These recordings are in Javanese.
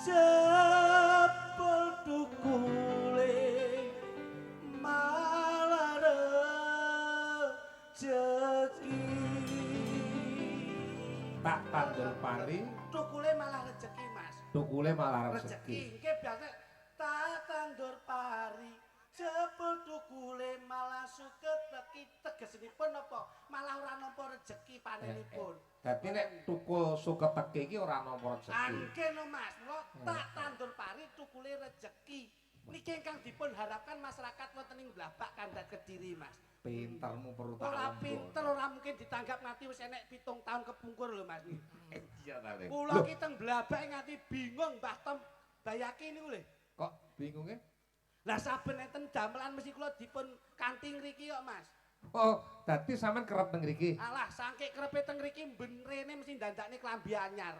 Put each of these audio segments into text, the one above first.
jebul tukule malah rezeki. Tak tandur pari Tukule malah rezeki, Mas. tukule malah rezeki. Nggih biasa tak tandur pari jebul tukule malah suket teki tegesinipun apa malah ora nampa rezeki panenipun. Dadi nek tukul suket teki iki ora nampa rezeki. Angke no Mas, mula tak tandur pari tukule rezeki. Niki ingkang dipun harapkan masyarakat wonten ing Blabak Kandat Kediri, Mas. Pintermu perlu tak Ora lembur. pinter, ora mungkin ditanggap nganti wis enek 7 tahun kepungkur lho Mas. Iya ta Le. Kula ki teng Blabak nganti bingung Mbah Tom Bayaki niku lho. Kok bingunge? Lah saben enten damelan mesti kula dipun kanthi ngriki kok Mas. Oh, dadi sampean kerep teng mriki. Alah saking krepe teng ngriki ben rene mesti dandakne klambi anyar.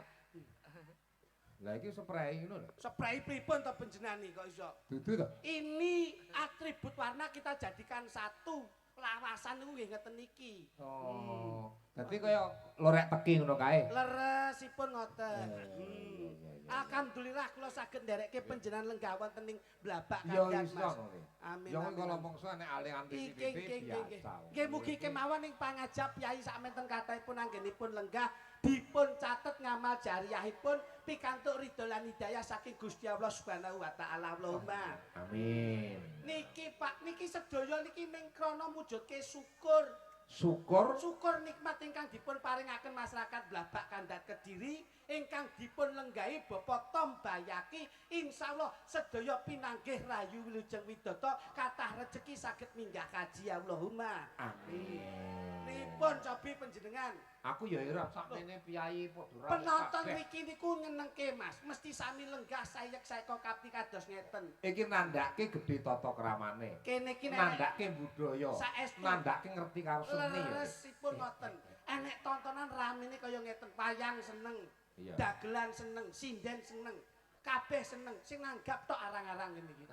Lah iki spray ngono lho. Spray pripun to panjenengan kok iso? Dudu to? Ini atribut warna kita jadikan satu. Lawasan niku nggih ngeten iki. Oh. Dadi kaya lorek teki ngono kae. Leresipun ngoten. iya. Alhamdulillah kula saged nderekke panjenengan lenggah wonten ing Blabak Ya Kandat wis Mas. ngono. Amin. Ya amin, kalau amin. mongso nek alihan Nggih, TV nggih. biasa. Nggih mugi kemawon ing pangajap Yai sakmenten kathahipun anggenipun lenggah dipun catet ngamal jariyahipun pikantuk ridho lan hidayah saking Gusti Allah Subhanahu wa taala. Allahumma Amin. niki Pak niki sedaya niki ming krana mujudke syukur. Syukur Nikmat ingkang dipun paringaken masyarakat Blabak Kandat Kediri ingkang dipun lenggahi Bapak Tom Bayaki insyaallah sedaya pinanggih rayu wilujeng widata kathah rejeki saged minggah kaji Allahumma amin. Pripun cobi panjenengan Aku ya ira sakmene piyai padha penonton mriki niku nyenengke Mas mesti sami lenggah sayek saeka kapti kados ngeten iki nandhake gedhe tata kramane. kene iki Nandhake budaya. saestu Nandhake ngerti karo seni ya. leresipun ngoten enek tontonan ramene kaya ngeten wayang seneng Iya. dagelan seneng sinden seneng kabeh seneng sing nanggap tok arang-arang ngene iki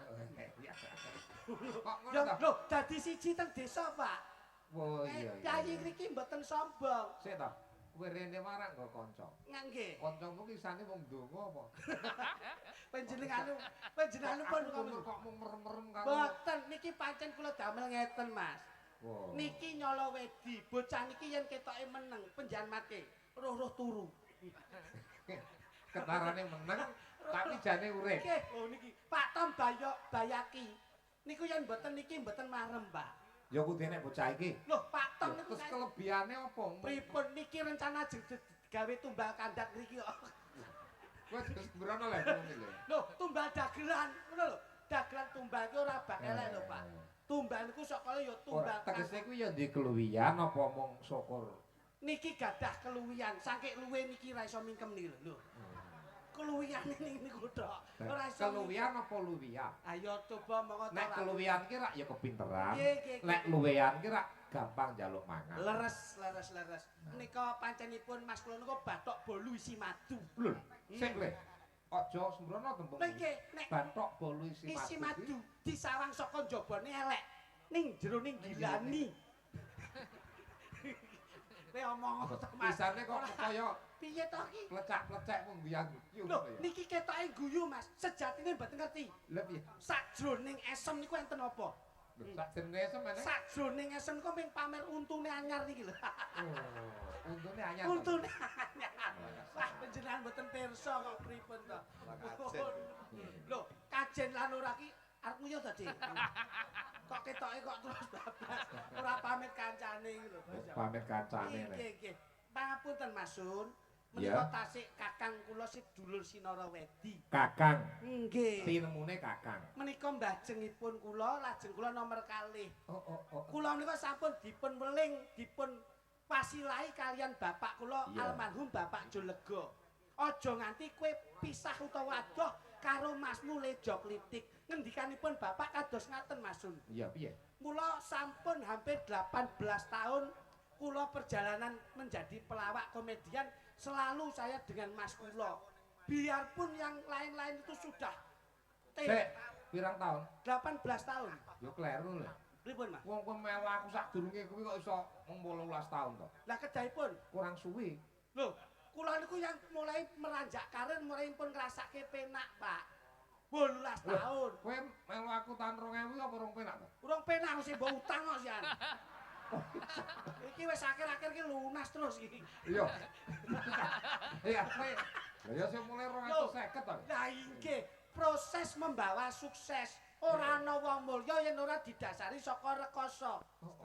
Kok ngono ya ta? lho dadi siji teng desa Pak Oh iya. Yayi mriki mboten sombong Sik ta. Kowe rene marang nggo kanca. nggih Kancamu ki isane wong ndonga apa? panjenengan pun Kok mung merem-merem karo. mboten niki pancen kula damel ngeten Mas Wow. niki nyala wedi bocah niki yen ketoke meneng penjanmate roh-roh turu Ketarane meneng tapi jane urip. nggih oh niki Pak Tom Bayaki niku yen mboten niki mboten marem Pak Ya kudu nek bocah iki. lho Pak Tom niku Terus kelebihane apa? pripun niki rencana gawe tumbal kandat niki kok Kowe terus mbrono lek ngono lho. lho tumbal dagelan ngono lho dagelan tumbal ki ora bak elek lho Pak tumbal niku sok kala ya tumbal Tegese kuwi ya ndek keluwihan apa mung syukur? niki gadah keluwihan saking luwe niki ra iso mingkem niki lho keluwihan niku tok ora iso Keluwihan apa luwihan? ayo coba monggo Nek keluwihan ki rak ya kepinteran. Nggih. Nek luwehan ki rak gampang njaluk mangan. leres nika pancenipun Mas kula niku bathok bolu isi madu Lho, sik le. Aja sembrono tembung. nggih nek Bathok bolu isi isi madu. madu disawang saka njabane elek ning jero ning gilani kowe omong apa to Mas Pisane kok kaya piye to iki plecak-plecek wong biang guyu lho ngono ya. niki ketoke guyu Mas sejatine mboten ngerti Lha piye? sajroning esem niku enten apa Lho sak jenenge semene. sajroning esem niku ming pamer untune anyar niki lho Oh, untune anyar. untune anyar wah panjenengan mboten pirsa kok pripun to lho kajen lan ora ki arep nguyuh to Dik kok ketoke kok terus bablas ora pamit kancane iki lho Pamit kancane nek. nggih pangapunten Mas Sun Ya. menika tasik kakang kula sedulur Sinara Wedi Kakang. nggih Tinemune Kakang. menika mbajengipun kula lajeng kula nomor kalih Oh. kula menika sampun dipun weling dipun pasilahi kalian bapak kula Iya. almarhum Bapak Jolega aja nganti kowe pisah utawa adoh karo Masmu Lejo Klitik ngendikanipun bapak kados ngaten Mas Sun Iya piye? kula sampun hampir 18 tahun kula perjalanan menjadi pelawak komedian selalu saya dengan Mas kula biarpun yang lain-lain itu sudah Sik, pirang tahun? 18 tahun Yo kleru lho. pripun Mas Wong kowe mewah aku sadurunge kuwi kok iso mung 18 tahun to. lah kedahipun Kurang suwi. lho kula niku yang mulai meranjak karir mulai pun ngrasake penak, Pak. 18 tahun. Kowe melu aku tahun 2000 apa rong penak to? Urung penak sing mbok utang kok sian. Iki wis akhir-akhir ki lunas terus iki. Iya. Iya, kowe. Lah ya sing mulai 250 to. Lah inggih, proses membawa sukses. Ora ana wong mulya yen ora didasari saka rekoso.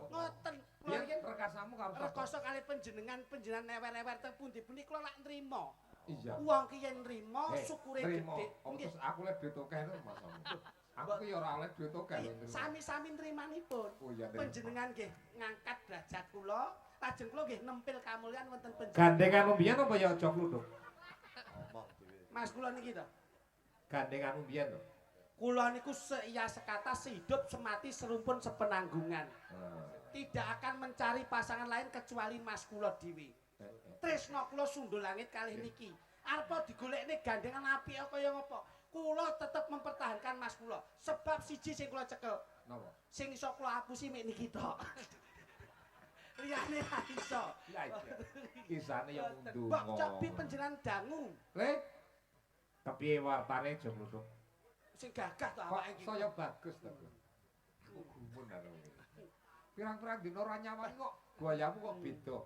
Ngoten. Kula Yen yen rekasamu karo sapa? rekoso kali panjenengan ewer-ewer teng pundi-pundi kula lak nrimo. Iya. Wong ki yen nrimo syukure Nrimo. gedhe. Oh, terus aku lek duit akeh lho masamu. Aku ki ya ora oleh duit akeh lho. Sami-sami nrimanipun. Oh iya. Panjenengan nggih ngangkat derajat kula, lajeng kula nggih nempil kamulyan wonten panjenengan. Gandenganmu mbiyen apa ya aja kluthuk? Ngomong dhewe. Mas kula niki to. Gandenganmu mbiyen to. Kula niku seia sekata sehidup semati serumpun sepenanggungan. Tidak akan mencari pasangan lain kecuali mas kula dhewe. Tresno kula sundul langit kalih niki. Arep digolekne gandengan apik kaya ngopo? Kula tetep mempertahankan mas kula. Sebab siji sing kula cekel. Napa? Sing iso kula apusi mek niki tok. Liyane ra iso. Ya iya. Kisane ya mundu. Mbok cobi panjenengan dangu. Le. Kepiye wartane aja kluthuk? Sing gagah to Kok awake iki. saya bagus to. Gumun arep. Pirang-pirang dina ora nyawani kok gayamu kok beda.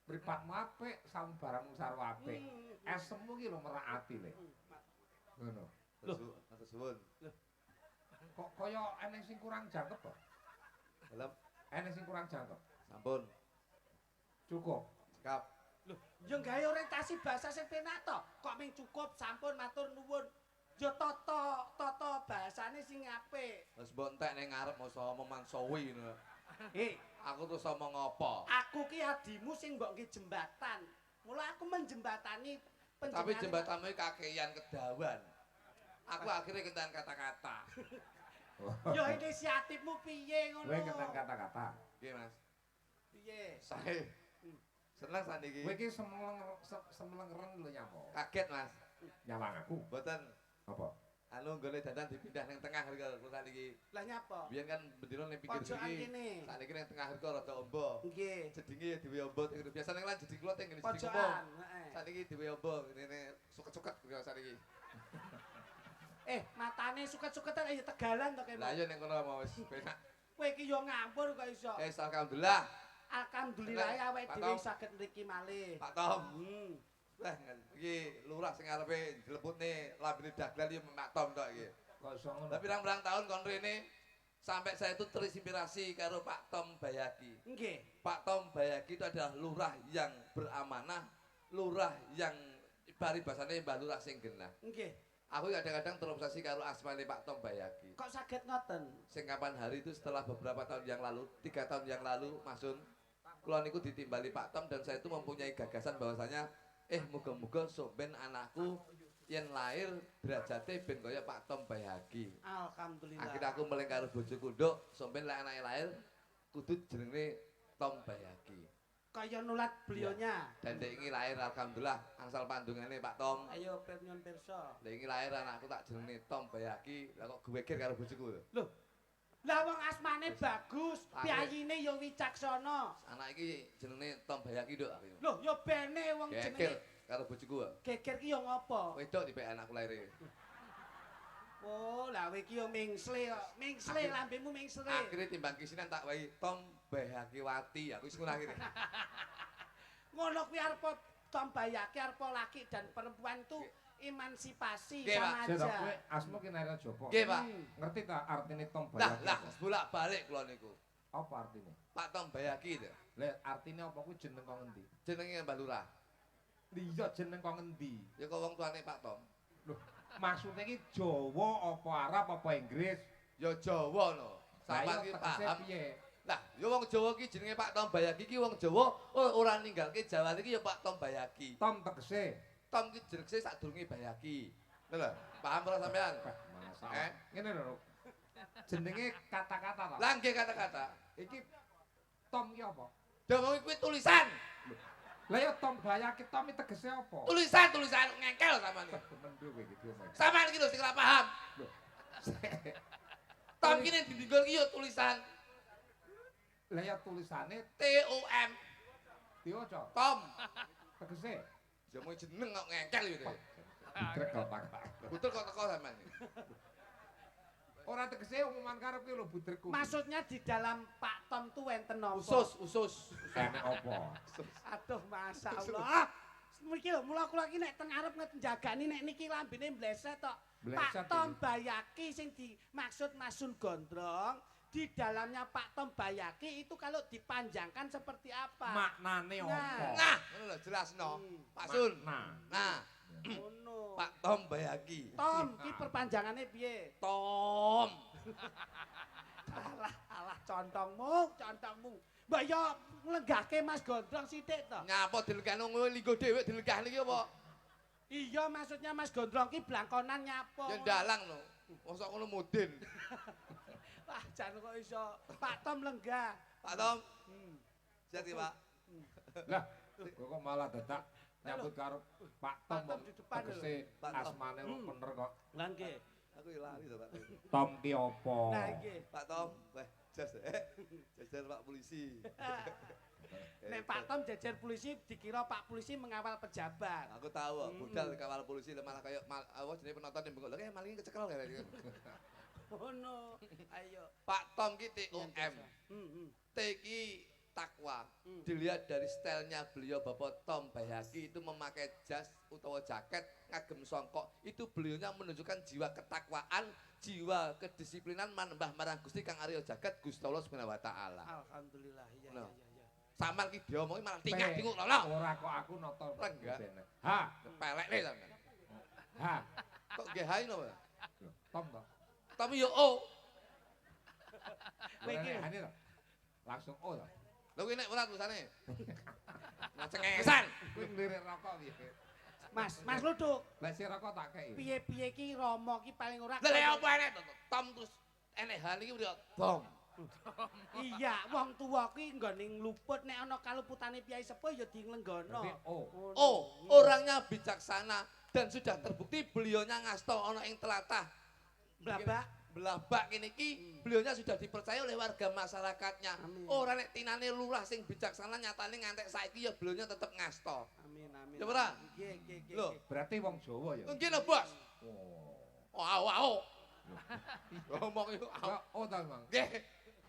Mripatmu apik, sambarangmu sarwa apik. Esemmu ki lho merak ati le. Ngono. Matur suwun. Kok kaya eneng sing kurang jangkep to? Dalam Eneng sing kurang jangkep. sampun. Cukup. Cekap. Lho, ya gawe orientasi bahasa sing penak to. Kok ming cukup sampun matur nuwun. Ya tata bahasane sing apik. Wis mbok entek ning ngarep masa omong mansowi ngono. Aku terus omong apa? Aku ki adimu sing mbok nggih jembatan. Mula aku menjembatani Tapi panjenengan. jembatanmu iki kakeyan kedawan. Aku akhirnya ketahan kata-kata. Ya inisiatifmu piye ngono? Kowe keten kata-kata. Piye, Mas? Piye? Sae. Seneng saniki. Kowe iki semelengeren lho nyapa. Kaget, Mas. Nyawang aku. Mboten Apa? anu nggone dandan dipindah ning tengah riko saniki. Lah nyapa? Biyen kan bendina ning pinggir Pojokan iki. kene. Saniki ning tengah riko rada ombo. Nggih. Jedinge ya dhewe ombo teng biasane lan jeding kula teng ngene jeding ombo. Pojokan, heeh. Saniki dhewe ombo ngene suket-suket kaya saniki. Matane suket-suketan ya tegalan to kene. Lah iya ning kono mau wis penak. Kowe iki yo ngampur kok iso. Alhamdulillah. Alhamdulillah awake Pak dhewe Tom. saged mriki malih. Pak Tom. Hmm. Lah iki lurah sing arepe jleputne lambene dagelan iki Pak Tom tok iki. Kok iso ngono? Tapi pirang-pirang tahun kon rene sampai saya itu terinspirasi karo Pak Tom Bayaki. Nggih. Pak Tom Bayaki itu adalah lurah yang beramanah, lurah yang paribasane Mbah Lurah sing genah. Nggih. Aku kadang-kadang terobsesi karo asmane Pak Tom Bayaki. Kok saged ngoten? Sing kapan hari itu setelah beberapa tahun yang lalu, 3 tahun yang lalu, Masun, kula niku ditimbali Pak Tom dan saya itu mempunyai gagasan bahwasanya muga-muga sok ben anakku yen lahir derajate ben kaya Pak Tom Bayaki. Alhamdulillah. Akhirnya aku meleng karo bojoku, Nduk, sok ben lek anake lahir kudu jenenge Tom Bayaki. Kaya nulat belionya. Dan dek iki lahir alhamdulillah angsal pandungane Pak Tom. Ayo pirnyon pirsa. Dek iki lahir anakku tak jenenge Tom Bayaki, lah kok geweger karo bojoku. Loh. Lah wong asmane bagus, Akhir. piyayine ya wicaksana. Anak iki jenenge Tom Bayaki, Nduk. Loh, ya bene wong Geger jenenge karo bojoku. geger ki ya ngopo? Wedok dipek anakku lahir. Oh, lah kowe ki ya mingsle kok. Mingsle lambemu mingsle. Akhirnya timbang kisinan tak wahi Tom Bayakiwati. Aku wis ngono akhire. Ngono kuwi arep Tom Bayaki arep laki dan perempuan tuh emansipasi Nggih, Pak. sama Saya aja. kowe asma ki Naira Joko. Nggih, Pak. Ngerti ta artine Tom Lah, Bayaki? lah, apa? bolak-balik kula niku. Apa artine? Pak Tom Bayaki itu. Lah artine apa kuwi jeneng kok ngendi? Jenenge Mbah Lurah. Iya jeneng kok ngendi? Ya kok wong tuane Pak Tom. Loh, maksudnya iki Jawa apa Arab apa Inggris? Ya Jawa no. Lah, Sampeyan iya, ki tegese paham. piye? Lah, ya wong Jawa ki jenenge Pak Tom Bayaki ki wong Jawa, ora ninggalke Jawa iki ya Pak Tom Bayaki. Tom tegese. Tom ki jenenge sadurunge Bayaki. Lho, paham ora sampean? Masalah. Ngene lho. Jenenge kata-kata ta. Lah nggih kata-kata. Iki Tom ki apa? Dawa kuwi tulisan. Lah ya Tom Bayaki Tom iki tegese apa? Tulisan ngengkel sampean iki. Temen dhewe iki omong. Sampean iki lho sing ora paham. Tom Tuli- ki ning dinggol ki ya tulisan Lah ya tulisane TOM. diwaca Tom. tegese. Ya mau jeneng kok ngengkel gitu. Grek kok tak. Butuh kok teko sampean. Ora tegese umuman karep ki lho buderku. Maksudnya di dalam Pak Tom tuh enten apa? Usus. Enek apa? Aduh, masyaallah. Miki lho, mula-mula iki nek teng arep njagani nek niki lambene mbleset tok. Pak Tom Bayaki sing dimaksud Masun Gondrong, di dalamnya Pak Tom Bayaki itu kalau dipanjangkan seperti apa? Maknane apa? Nah, ngono lho jelasno. Pak Sun. Nah, ngono. Pak Tom Bayaki. Tom ki perpanjangannya piye? Tom. Alah contongmu. Mbak yo nglenggahke Mas Gondrong sithik to. Nyapa dilegahno ngono linggo dhewe dilegahne iki apa? Iya maksudnya Mas Gondrong ki blangkonan nyapa. Ya dalang lho. Mosok ngono mudin. Wah, jan kok iso Pak Tom lenggah. Pak Tom. Siap iki, Pak. Lah, kok malah dadak nyambut karo Pak Tom Pak Tom di depan lho. tegese Pak Tom. asmane bener kok. Lah nggih. Aku lali to, Pak. Tom ki apa? Nah nggih. Pak Tom, weh, jas jajar Pak polisi. Nek Pak Tom jajar polisi dikira Pak polisi mengawal pejabat. Aku tahu kok, budal kawal polisi malah kayak apa jenenge penonton yang bengok. Lah kayak maling kecekel kayak. Oh no. Ayo. Pak Tom ki TOM. T ki takwa. Dilihat dari stylenya beliau Bapak Tom Bayaki itu memakai jas utawa jaket ngagem songkok. Itu beliaunya menunjukkan jiwa ketakwaan, jiwa kedisiplinan manembah marang Gusti Kang Arya Jagat Gusti Allah Subhanahu wa taala. Alhamdulillah. Iya No. iya. Sampeyan ki diomongi malah tingak-tinguk lho. Ora kok aku nata. Enggak. Ha, Pelek nih sampeyan. ha. Kok nggih hai napa? Tom to. Tapi yo oh. Kowe iki Ane to. Langsung oh to. Lho kuwi nek ora tulisane. Cengesan. Kuwi nglirik rokok piye? Mas Luduk. Lah si rokok tak kei. Piye-piye ki Rama ki paling ora. Lah apa enek to? Tom terus enek hal iki udah bom. Iya, wong tuwa ki nggone ngluput nek ana kaluputane piyai sepuh ya dienglenggana. Berarti oh. Oh, orangnya bijaksana dan sudah terbukti beliaunya ngasto ana ing telatah. Blabak. Belabak kene iki beliaunya sudah dipercaya oleh warga masyarakatnya. Amin. Ora nek tinane lurah sing bijaksana nyatane ngantek saiki ya beliaunya tetep ngasto. Amin. Ya ora? Nggih. Lho, Berarti wong Jawa ya. mungkin bos. Oh. Oh. Ngomong yo. Oh ta, Mang. Nggih.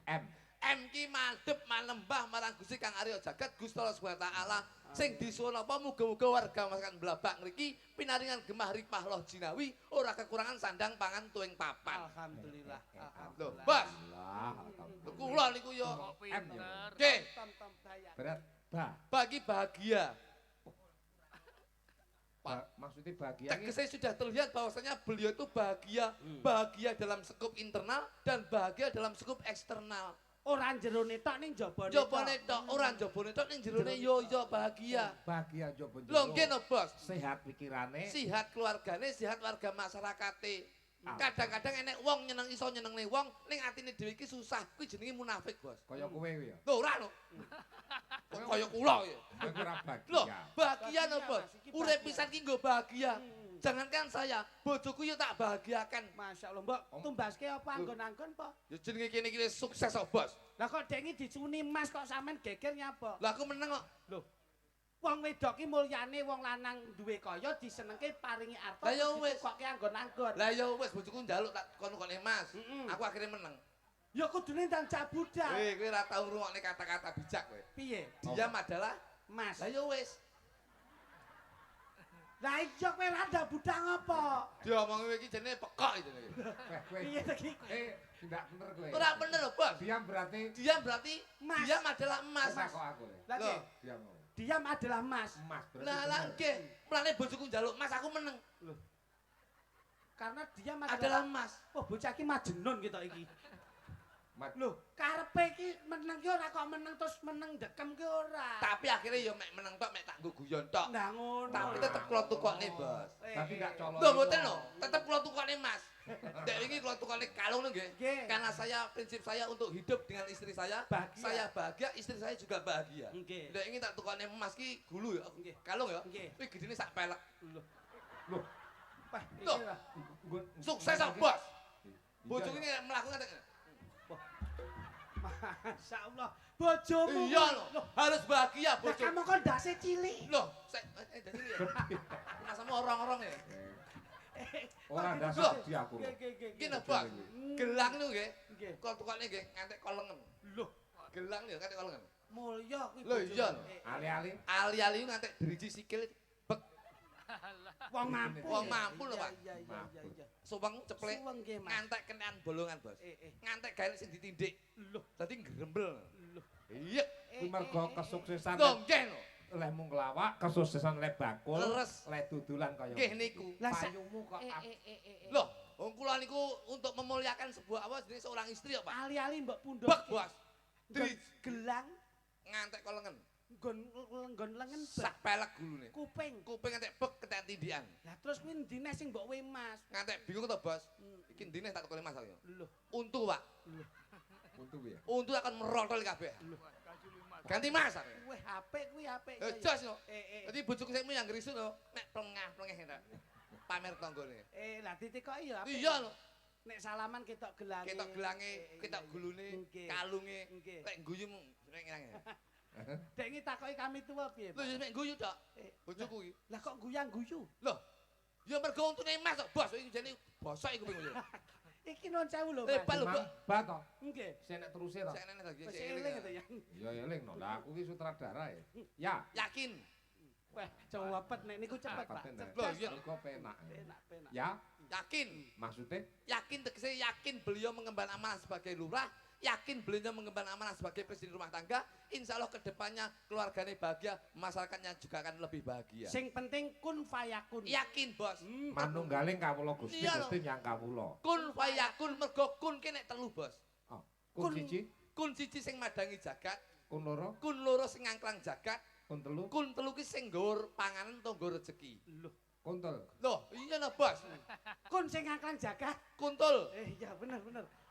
M. M ki madhep manembah marang Gusti Kang Arya Jagat Gusti Allah Subhanahu wa taala sing disuwun apa muga-muga warga masyarakat Blabak ngriki pinaringan gemah ripah loh jinawi ora kekurangan sandang pangan tuwing papan. Alhamdulillah. Lho, Bos. Alhamdulillah. Kula niku yo M ya. nggih, Tom Bayaki. Berat. Ba. bagi bahagia. Maksudnya bahagia ini Tegese sudah terlihat bahwasanya beliau itu bahagia, bahagia dalam skup internal dan bahagia dalam skup eksternal. Ora jerone tok ning jabane. Jabane tok, ora jabane tok ning jerone yo bahagia. bahagia jopo Lho nggih no, Bos. sehat pikirane. Sihat keluargane, sihat warga masyarakate. Kadang-kadang enek wong iso nyenengne wong ning atine dhewe iki susah. Kuwi jenenge munafik, Bos. Kaya kowe kuwi ya. Lho ora lho. Kaya kula ya. Kowe ora Loh, bahagia. bahagia no, Bos. Mas, iki Urip bahagia. pisan ki nggo bahagia. Jangankan saya, bojoku yo tak bahagiakan. Masyaallah, Mbok tumbaske apa anggon-anggon apa? Ya jenenge kene iki wis sukses kok, Bos. Lah kok dek iki dicuni Mas kok sampean geger nyapa? Lah aku meneng kok. Lho. Wong wedok ki mulyane wong lanang duwe kaya disenengke paringi arta. Lah ya wis. Kok anggon-anggon. Lah ya wis bojoku njaluk tak kono-kono Mas. Mm-mm. Aku akhirnya meneng. Ya kudune ndang cabudak. Kowe ora tau ngrungokne kata-kata bijak kowe. Piye? Diam adalah Mas. lah ya wis. Lah iya kowe lah ndak budak ngopo? Diomongi kowe iki jenenge pekok iki jenenge. Kowe. Piye ta iki? Tidak bener kowe. Ora bener lho, Bos. Diam berarti Diam berarti Mas. diam adalah emas. emas kok aku. Lah Loh. nggih, Diam. diam adalah Mas. Emas berarti. Lah lah nggih, mulane bojoku njaluk emas aku meneng. Karena diam Adalah adalah emas. oh bocah iki majnun gitu iki. Mat. Lho, karepe iki meneng ki ora kok meneng terus meneng dekem ki ora. Tapi akhirnya ya mek meneng tok, mek tak nggo guyon tok. Nah ngono. Tapi tetep kula tukokne, Bos. Tapi gak colok. Lho mboten lho, tetep kula tukokne Mas. Dek iki kula tukokne kalung lho nggih. Nggih. Karena saya prinsip saya untuk hidup dengan istri saya, Bahagia. saya bahagia, istri saya juga bahagia. Nggih. Dek iki tak tukokne emas ki gulu ya. Nggih. Kalung ya. Nggih. Kuwi gedene sak pelek. Loh, Wah, Loh. iki lah. Sukses kok, Bos. Bojoku ini melakukan Masyaallah, bojomu. iya loh, harus bahagia Lah bojo. kamu kan dase cilik. Loh, dari ya. Mas sama orang-orang ya. Ora dasar di aku. Iki lho, Bos. Gelang niku nggih. Nggih. Kok tukane nggih ngantek kolengen. Lho, Gelang niku ngantek kolengen. mulya kuwi. Lho, iya. Ali-ali. Ali-ali ngantek driji sikil bek Wong mampu. Wong mampu lho, Pak. Iya, iya, iya, iya. suweng ceplek Suweng nggih, Mas. ngantek kenean bolongan, Bos. Ngantek gawe sing ditindik. Lho, Dadi grembel. lho. Iya. Kuwi mergo kesuksesan Lho, nggih lho. leh mung nglawak, kesuksesan leh bakul, Leres. leh dudulan kaya. Nggih niku. Lah Payungmu kok Loh, wong kula niku untuk memuliakan sebuah apa jenis seorang istri ya, Pak. Ali-ali mbok pundhok. Bek, Bos. Nggon Driji gelang, ngantek kolengen. nggon lengen Sak pelek gulune. kuping. Kuping ngantek bek ketek tindikan. Lah terus kuwi ndine sing mbok we Mas. Ngantek bingung to, Bos. Iki ndine tak tukune Mas aku. Lho, Untu, Pak. untu ya. Untu akan merotol kabeh. Ganti Mas. kuwi apik kuwi apik. Jos no. Eh, Dadi bojoku sekmu yang ngrisu no, nek plengah-plengeh entek. Pamer tanggane. lah ditikoki ya apik. Iya lho. Nek salaman ketok gelange. Ketok gelange, ketok gulune, Nggih. kalunge. Nggih. Lek guyu nek ngilange. Dek iki takoki kami tuwa piye? Lho Pak? ya mek guyu tok. Eh, Bojoku iki. Lah kok guyang guyu? Lho. Ya mergo untune Mas kok, Bos. Iki jane bosok iku kuping yo. Iki non sewu lho, Hebat Mas. lho, Mbak. Ba to. Nggih. Sing nek teruse to. Sik enek lagi. Wis eling to ya. Ya eling no. Lah aku ki sutradara ya. Ya. Yakin. Wah, cepet nek niku cepet, Pak. Paten, Loh, Cerdas. iya. Kok penak. Penak. Ya, Yakin. maksudnya Yakin tegese yakin beliau mengemban amanah sebagai lurah, yakin beliau mengemban amanah sebagai presiden rumah tangga, insya Allah kedepannya keluarganya bahagia, masyarakatnya juga akan lebih bahagia. Sing penting kun fayakun. Yakin, Bos. manunggaling kawula Gusti Iya, lho. Gusti nyang kawula. Kun fayakun mergo kun ki nek telu, Bos. Oh, kun siji, Kun siji sing madangi jagat, kun loro, kun loro sing ngangklang jagat, kun telu, kun telu ki sing nggawa panganan utawa nggawa rezeki. Lho, kun tel. Loh, iya no, Bos. kun sing ngangklang jagat. Kuntul. Iya bener.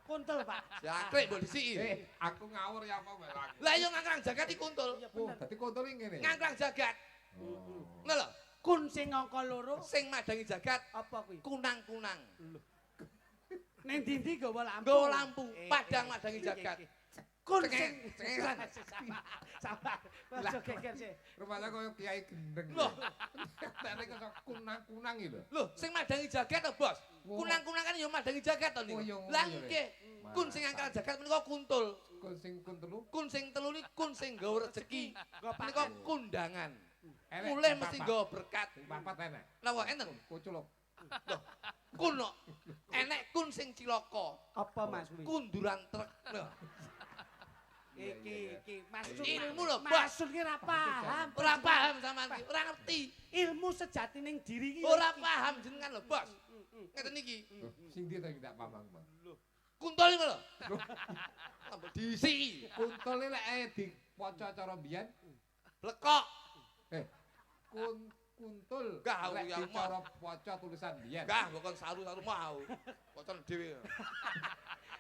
Kuntul, Pak. Jakrek mbok disiki. Aku ngawur ya apa wae lagi. Lah yo ngangklang jagat iki kuntul. Iya Oh, bener. dadi kuntul iki ngene. Ngangklang jagat. Oh. Ngono lho. Kun sing ngangka loro Sing madangi jagat apa kuwi? kunang-kunang. Ning ndi nggawa lampu. Nggawa lampu, padang madangi jagat. Kun Cengeng, sing cengengan. sabar. Aja geger sih. Rumahnya kaya Kiai Gendeng. Loh. Nek kok kunang-kunang iki lho. Lho, sing madangi jagat to, Bos? Wah. Kunang-kunang kan yo madangi jagat to Oh, niku. iya, ngono Lah ya, nggih. Rek. Kun sing ngangkal jagat menika kuntul. Kun sing kun telu. Kun sing telu niku kun sing nggawa rezeki. Menika kundangan. Enek Mulai sing mesti papat. nggawa berkat. Sing papat enek. Lah enten. Kuculuk. Kun kok. Enek kun sing cilaka. Apa Mas kuwi? Kunduran truk. Lho, Iki maksud Ilmu lho, Bos. Maksud ki ora paham. ora paham sampean iki, ora ngerti. Ilmu sejati ning diri ki. Ora paham jenengan lho, Bos. Ngeten iki. Sing ndi ta tak paham aku. Kuntul iku lho. Ambek diisi. Kuntul lek diwaca cara mbiyen Blekok. kuntul. Gah, aku lek yang cara waca tulisan mbiyen. Enggak, bukan saru-saru mau. Kocon dhewe.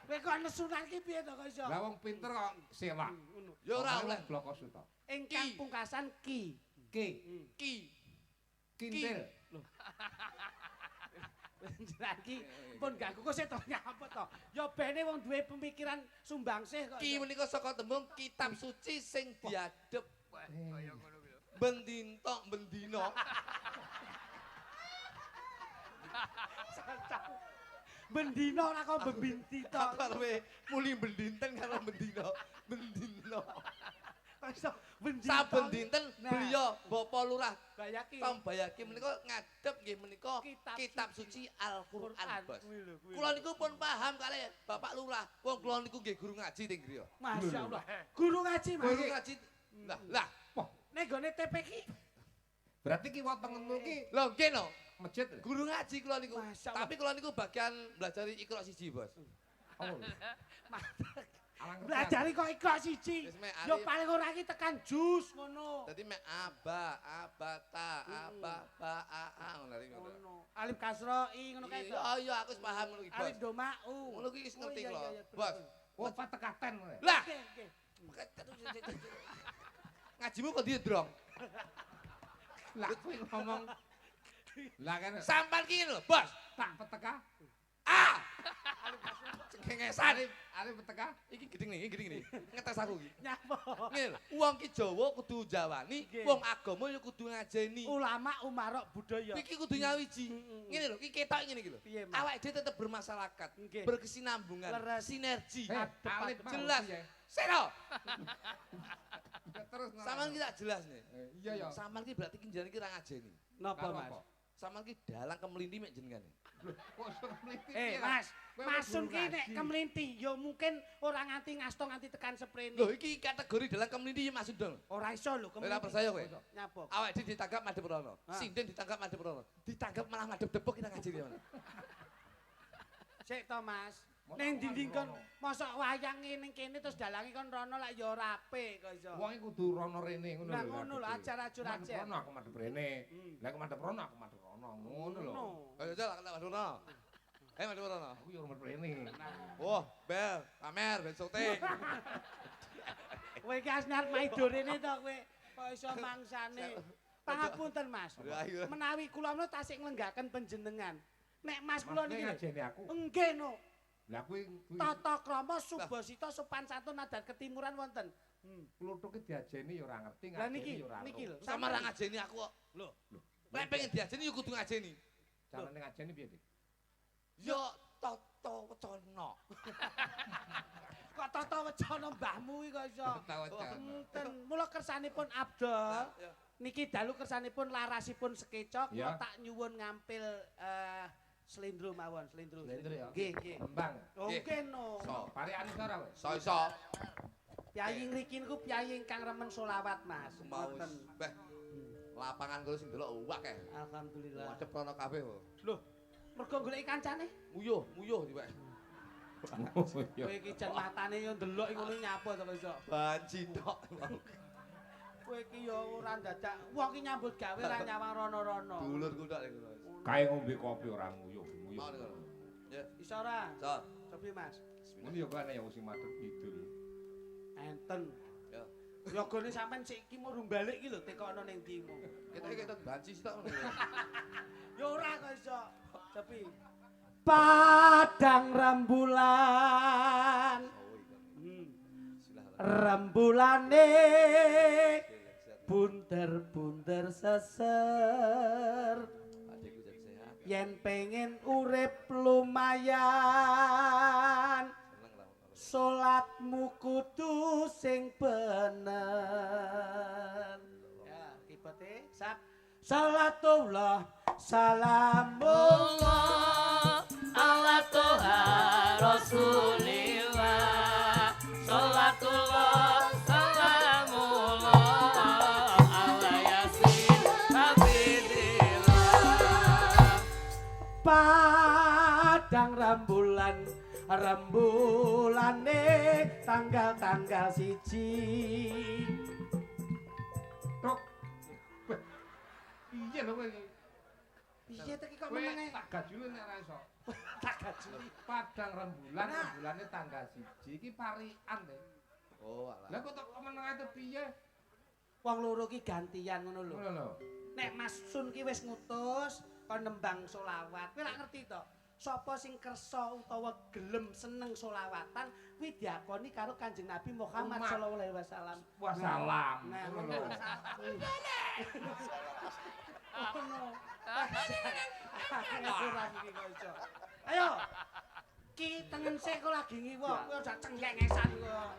Kowe kok nesunan ki piye to kok iso? Lah wong pinter kok selak. Ya ora oleh. bloko suta. Ingkang Ki. pungkasan ki. Ki, Ki. kintil. Jenengan ki pun gak kok seto nyapa to. Ya bene wong duwe pemikiran sumbangsih kok. Ki menika saka tembung kitab suci sing diadep Kaya bendinto bendino. Bendino ora kok bembinti to. Karepe muli bendinten karo bendino. Bendino. Kok iso bendino. Saben dinten Nah. beliau Bapak Lurah Bayaki. Tom Bayaki menika ngadep nggih menika Kitab kitab suci Al-Qur'an, Bos. Kuwi lho, kuwi. Kula niku pun paham kalih Bapak Lurah. Wong kula niku nggih guru ngaji teng griya. Masyaallah. Guru ngaji, Mas. Guru ngaji. Lah, Nek gone TP ki Berarti ki wetengenmu ki lho nggih no. masjid. Guru ngaji kula niku. Masya Allah. Tapi kula niku bagian belajar Iqra siji, Bos. Oh. mantap. Alang Belajar kok ikhlas siji. Wis mek Yo alif. paling ora ki tekan jus ngono. Dadi mek aba, abata, aba, ba, a ngono lho ngono. Ngono. Alif kasra i ngono kae to. Iya, iya aku wis paham ngono iki, Bos. Alif domau. Ngono ki wis ngerti Oh, iya, kula. iya, betul, Bos. betul. Oh, patekaten kowe. Lah, Oke, oke. ngajimu kok diedrong. Lah kowe ngomong. Lah kan Sampan ki lho, Bos. tak peteka. Ah! cengengesan. Arep teka. Iki gedeng nih. Ngetes aku iki. Nyapa? Ngene lho, wong ki Jawa kudu jawani, Nggih. wong agama ya kudu ngajeni. Ulama umarok budaya. Iki kudu nyawiji. Ngene lho, iki ketok ngene iki lho. Piye, Mas? Awake dhewe tetep bermasyarakat, Nggih. berkesinambungan, Leres. sinergi. Alit mau Jelas. piye? Seno, Terus sampean ki tak jelas nih. Iya ya. Sampean ki berarti kinjane ki ra ngajeni. Napa, Karo Mas? apa? Sampean ki dalang kemlinti mek jenengan. Kok iso mliti Mas, Kowe Masun guru ki nek ngaji. kemlinti ya mungkin ora nganti ngasto nganti tekan sprene. Lho iki kategori dalang kemlinti ya Mas Sundol. Ora iso lho Ora percaya kowe. Nyapa? Awake dhewe ditangkap madhep rono. Ah. Sinden ditangkap madhep rono. Ditangkap malah madhep depok kita ngajeni mana. Sik to, Mas. Mosok Ning dinding kon rono. mosok wayang ning kene terus dalange kon rono lak ya ora apik kok iso. Wong iki kudu rono rene ngono lho. Nah, ngono lho, ajar-ajar. Rono aku madhep rene. Hmm. Lah aku madhep rono aku madhep rono. Ngono lho. Ayo jal kita madhep rono. Ayo madhep rono. Aku yo madhep rene. Wah, bel, pamer, ben syuting. Kowe iki asnar maido rene to kowe. Kok iso mangsane. Pangapunten, Mas. Ayo. Menawi kula menawa tasik nglenggaken panjenengan. Nek Mas kula niki ngajeni aku. nggih no. Lah kuwi Tata krama subasita sopan santun adat ketimuran wonten. kluthuk diajeni ya ora ngerti, Lah ngajeni niki, ya ora. niki lho. Sama ra ngajeni aku kok. Lho. Lek pengen diajeni yo kudu ngajeni. Carane ngajeni piye, Dik? Yo tata wacana. Kok tata wecana mbahmu iki kok iso. Tahu Enten. Mula kersanipun Abdul. Niki dalu kersanipun larasipun sekecok, Ya. kula tak nyuwun ngampil slendro mawon, slendro. Slendro ya? Nggih, nggih. Kembang. Oh, nggih no. So. Parikan ora kowe? Iso. Pyayi ngriki niku pyayi ingkang remen selawat, Mas. Aku mau Ngoten. beh lapangan kuwi sing delok akeh. Alhamdulillah. Madhep rono kabeh kok. Loh, mergo goleki kancane. Muyuh tiba. Iya. Kowe iki jan matane yo ndelok ngono nyapa to kok iso. Banci tok. Kowe iki yo ora dadak wong iki nyambut gawe ra nyawang rono-rono. Dulurku tok niku. Kae ngombe kopi ora nguyuh, Mau nguyuh. niku. Ya, Iso ora? so. Cobi, Mas. Ngono ya kene ya sing madhep kidul. Enten. Ya. Ya gone sampean sik iki murung balik iki lho tekono ning ndimu. Kita banci sih tok. Ya ora kok iso. Cobi. Padang rembulan. Rembulane bunter-bunter seser. Adikku jadi sehat. Yen pengen urip lumayan. Seneng lah. Salatmu kudu sing bener. Ya, kibete sap. Salatullah salamullah ala toha rasulillah salatullah salamullah ala yasin habibillah padang rembulane tanggal siji. Tok. Iya lho kowe iki. Piye teki kok Kowe menenge? tak gajuli nek ora iso. Tak gajuli. Padang rembulan, Nah. rembulane tanggal 1 iki parikan deh. Oh, alah. Lah kok tok meneng ae piye? Wong loro ki gantian ngono lho. Ngono lho. Nek Mas Sun ki wis ngutus kon nembang selawat. Kowe lak ngerti to? Sapa sing kersa utawa gelem seneng selawatan kuwi diakoni karo Kanjeng Nabi Muhammad Umat. sallallahu alaihi wasallam. Wassalam. Nah, Ngono ngono. lho. Ngono. Ora iki kok iso. Ayo. Ki tengen sik kok lagi ngiwo. Kowe aja cengkengesan kok.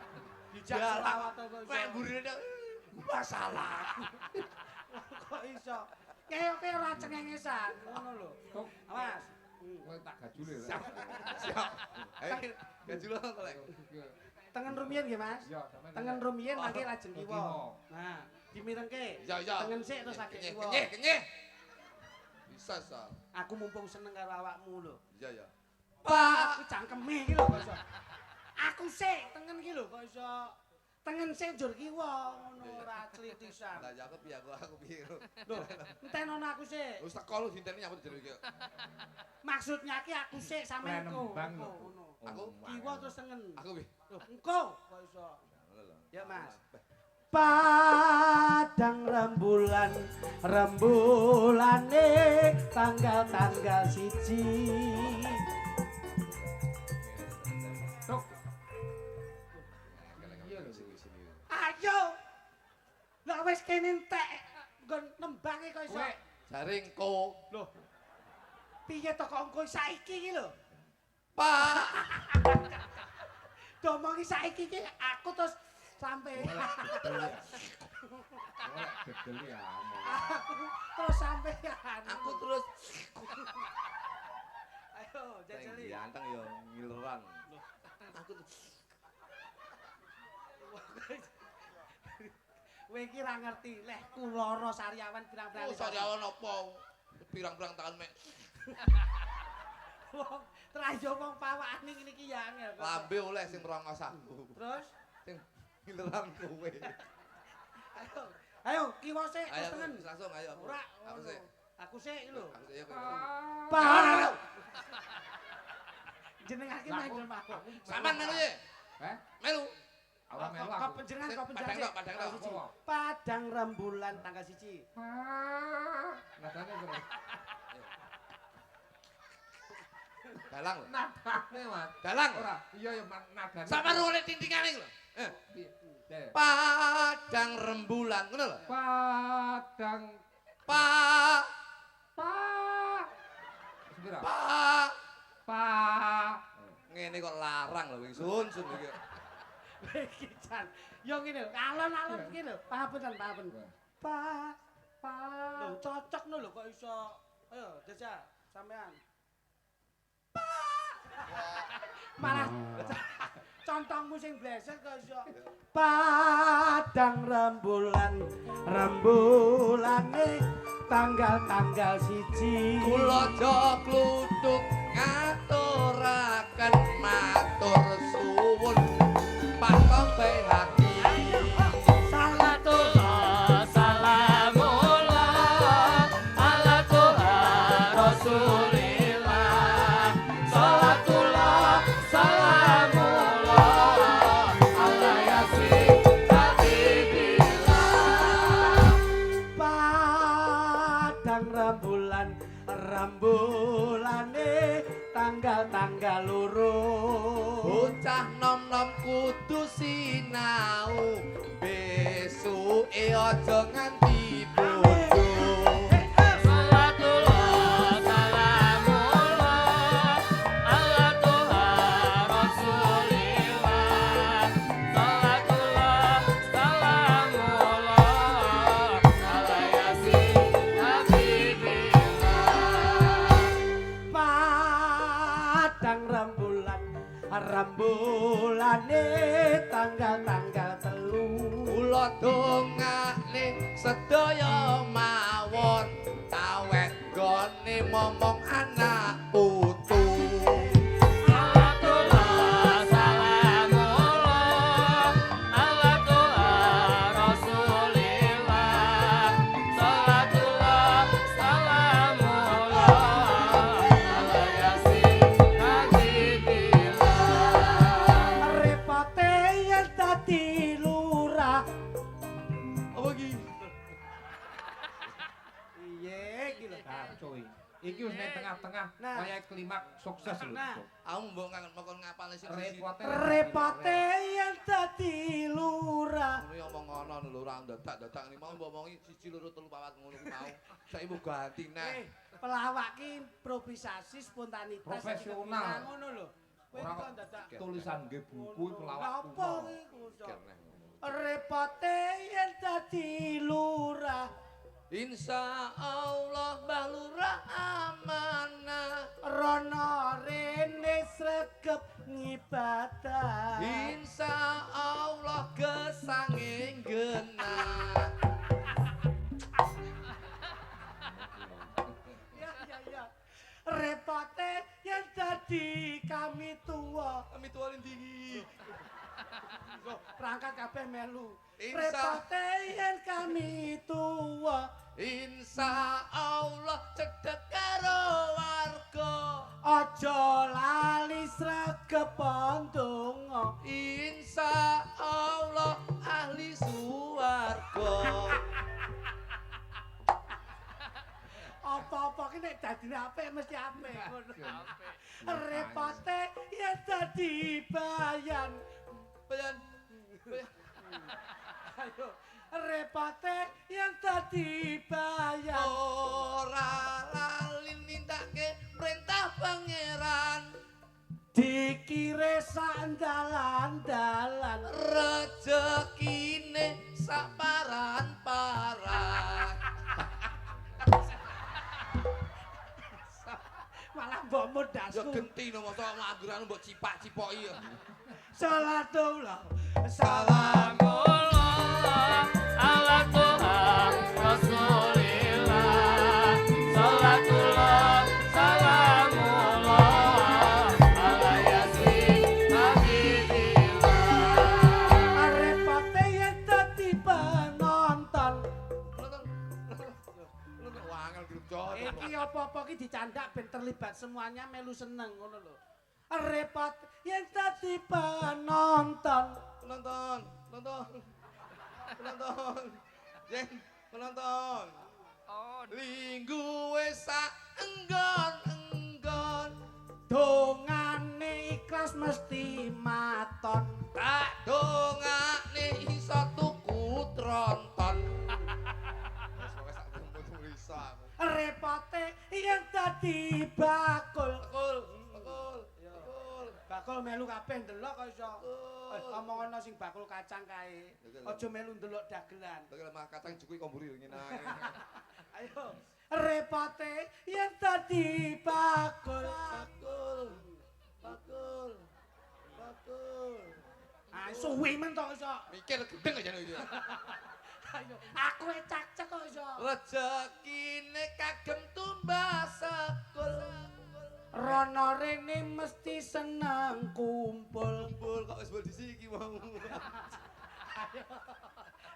Dijak selawat kok iso. Kayak burine tok. Masalah. Kok iso? Kayak kowe ora cengengesan, ngono lho. Tok. Awas. Kowe tak gajuli. Siap. Ayo gaji lo to lek. Tengen rumiyin nggih, Mas. Ya, sampeyan. Tengen rumiyin mangke lajeng kiwa. Kiwa. Nah, dimirengke. Ya ya. Tengen sik terus lagi kiwa. Kenyeh. Bisa sa. Aku mumpung seneng karo awakmu lho. Iya ya. Pak, aku cangkeme iki lho kok iso. Aku sik tengen iki lho kok iso. Tengen sik njur kiwa ngono ora clitisan. Lah ya aku piye. Lho, entenono aku sik. Wis teko lu dinteni nyambut jero iki. Maksudnya ki aku sik sampeyan engko. Nembang lho. Ngono. Aku Kiwa terus tengen. aku piye? Loh, engko kok iso. Ngono lho. Ya, Mas. Padang rembulane tanggal siji. Jaringko. Loh. Piye to kok engko saiki iki lho? Pak. Domongi saiki iki aku terus sampai Gedeli ya. aku terus sampean. Aku terus Ayo jajali. ganteng yo ngileran. Aku Kowe iki ra ngerti, leh kuloro Saryawan pirang-pirang. oh Saryawan apa? Pirang-pirang tahun mek Wong trayo wong pawakane ngene iki ya angel. lambe oleh sing merongos aku. Terus Sing ngileran kowe. ayo kiwa sik Ayo tengen. langsung ayo. Ora Aku sih. Aku sik iki lho. Aku sih yo. Pak. Jenengake mangkel mawon. Saman melu ye. Eh? Melu. Ora melu Kok aku. panjenengan kok Padang panjenengan. tok, padang tok. Siji. Padang rembulan tanggal 1. Nadane terus. Dalang lho. Nadane, Mas. Dalang. Ora, iya ya nadane. Sama rungokne tintingane lho. Piye? Padang rembulan ngono lho. Padang Pa Sepira? pa ngene kok larang lho wing sun iki. Iki jan. Yo ngene lho, alon-alon iki lho. Pahapunten, pahapunten. Pa lho cocok lho kok iso. Ayo, Desa, sampean. Malah contongmu sing bleset kok iso. Padang rembulan, rembulane tanggal-tanggal 1. Kula aja kluthuk ngaturaken matur suwun patok bae hati. Salatullah salamullah ala Tuhan Rasulillah. Salatullah salamullah ala Yasin Habibillah. Padang rembulan, rembulane tanggal-tanggal loro. Bocah nom-nom kudu sinau besuke aja nganti bodho. Salatullah salamullah ala Tuhan Rasulillah. Salatullah salamullah ala Yasin Habibillah. Padang rembulan, rembulane tanggal-tanggal 3. Kula dongane sedaya mawon awet gone momong anak putu. Salatullah salamullah ala Tuhan Rasulillah. Salatullah salamullah ala Yasin Habibillah. Repote yen dadi lurah. Apa iki? Iye iki lho. Kacau iki. Iki wis ning tengah-tengah Nah. kaya klimak sukses lho. Nah. Aku mbok ngakon ngapalne sing Repote. Repote yen dadi lurah. ngono ya omong ngono lho ora dadak-dadak ini mau mbok omongi 1 2 3 4 ngono ku mau. Saiki mbok ganti neh. Pelawak ki improvisasi spontanitas. Profesional. Ngono lho. Kowe Ora kok kok dadak tulisan nggih buku pelawak Apa kuno. iki kucok? Pikir neh. Repote yen dadi lurah. Insya Allah Mbah Lurah amanah. Rono rene sregep ngibadah. Insya Allah gesange genah. Ya. Repote yen dadi kami tuwa. Kami tuwa ndi? Perangkat kabeh melu. Insya- Repote yen kami tuwa. Insya Allah cedhek karo warga. Aja lali sregep ndonga. Insya Allah ahli suwarga. Apa-apa ki nek dadine apik mesti apik ngono. Repote yen dadi bayan. Bayan. Ayo. repote yen dadi bayang. Ora lali nindakake perintah pangeran. Dikire sak dalan-dalan. Rezekine saparan-paran. Malah mbok Ya modasku. genti no masa ngangguran mbok cipak-cipoki ya. Salatullah. Salam. Salamullah ala Tuhan Rasulillah. Salatullah salamullah ala Yasin Habibillah. Repote yen dadi penonton. Wangel grup Iki apa-apa ki dicandak ben terlibat semuanya melu seneng ngono lho. Repot yen dadi penonton. Penonton. Jen, penonton. Linggu wis sak enggon. Dongane ikhlas mesti maton. Tak dongane iso tuku tronton. Wis sak kumpul iso aku. Repote yen dadi bakul. Bekul. Bakul melu kabeh ndelok kok iso. Omong ana sing bakul kacang kae. Aja melu ndelok dagelan. Tegal mah kacang jukui komburi ngene ae. Ayo. Repote yen dadi bakul. Bakul. Ah suwi men tok iso. Mikir gedeng aja iki. Ayo, aku cak-cak kok iso. Rezekine kagem tumbas sekul. Rono rene mesti seneng kumpul. Kumpul kok wis mbok disiki mau.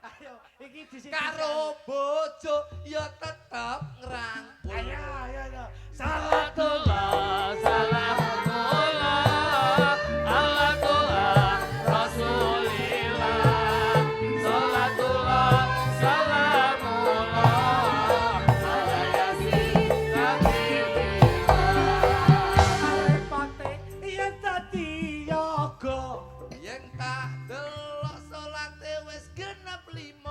Ayo, iki disi. Karo bojo ya tetep ngrangkul. Ayo. Salatullah salamullah ala Tuhan Rasulillah. Salatullah salamullah ala Yasin Habibillah. Repote yen dadi yoga. Yen tak delok salate wis genep 5.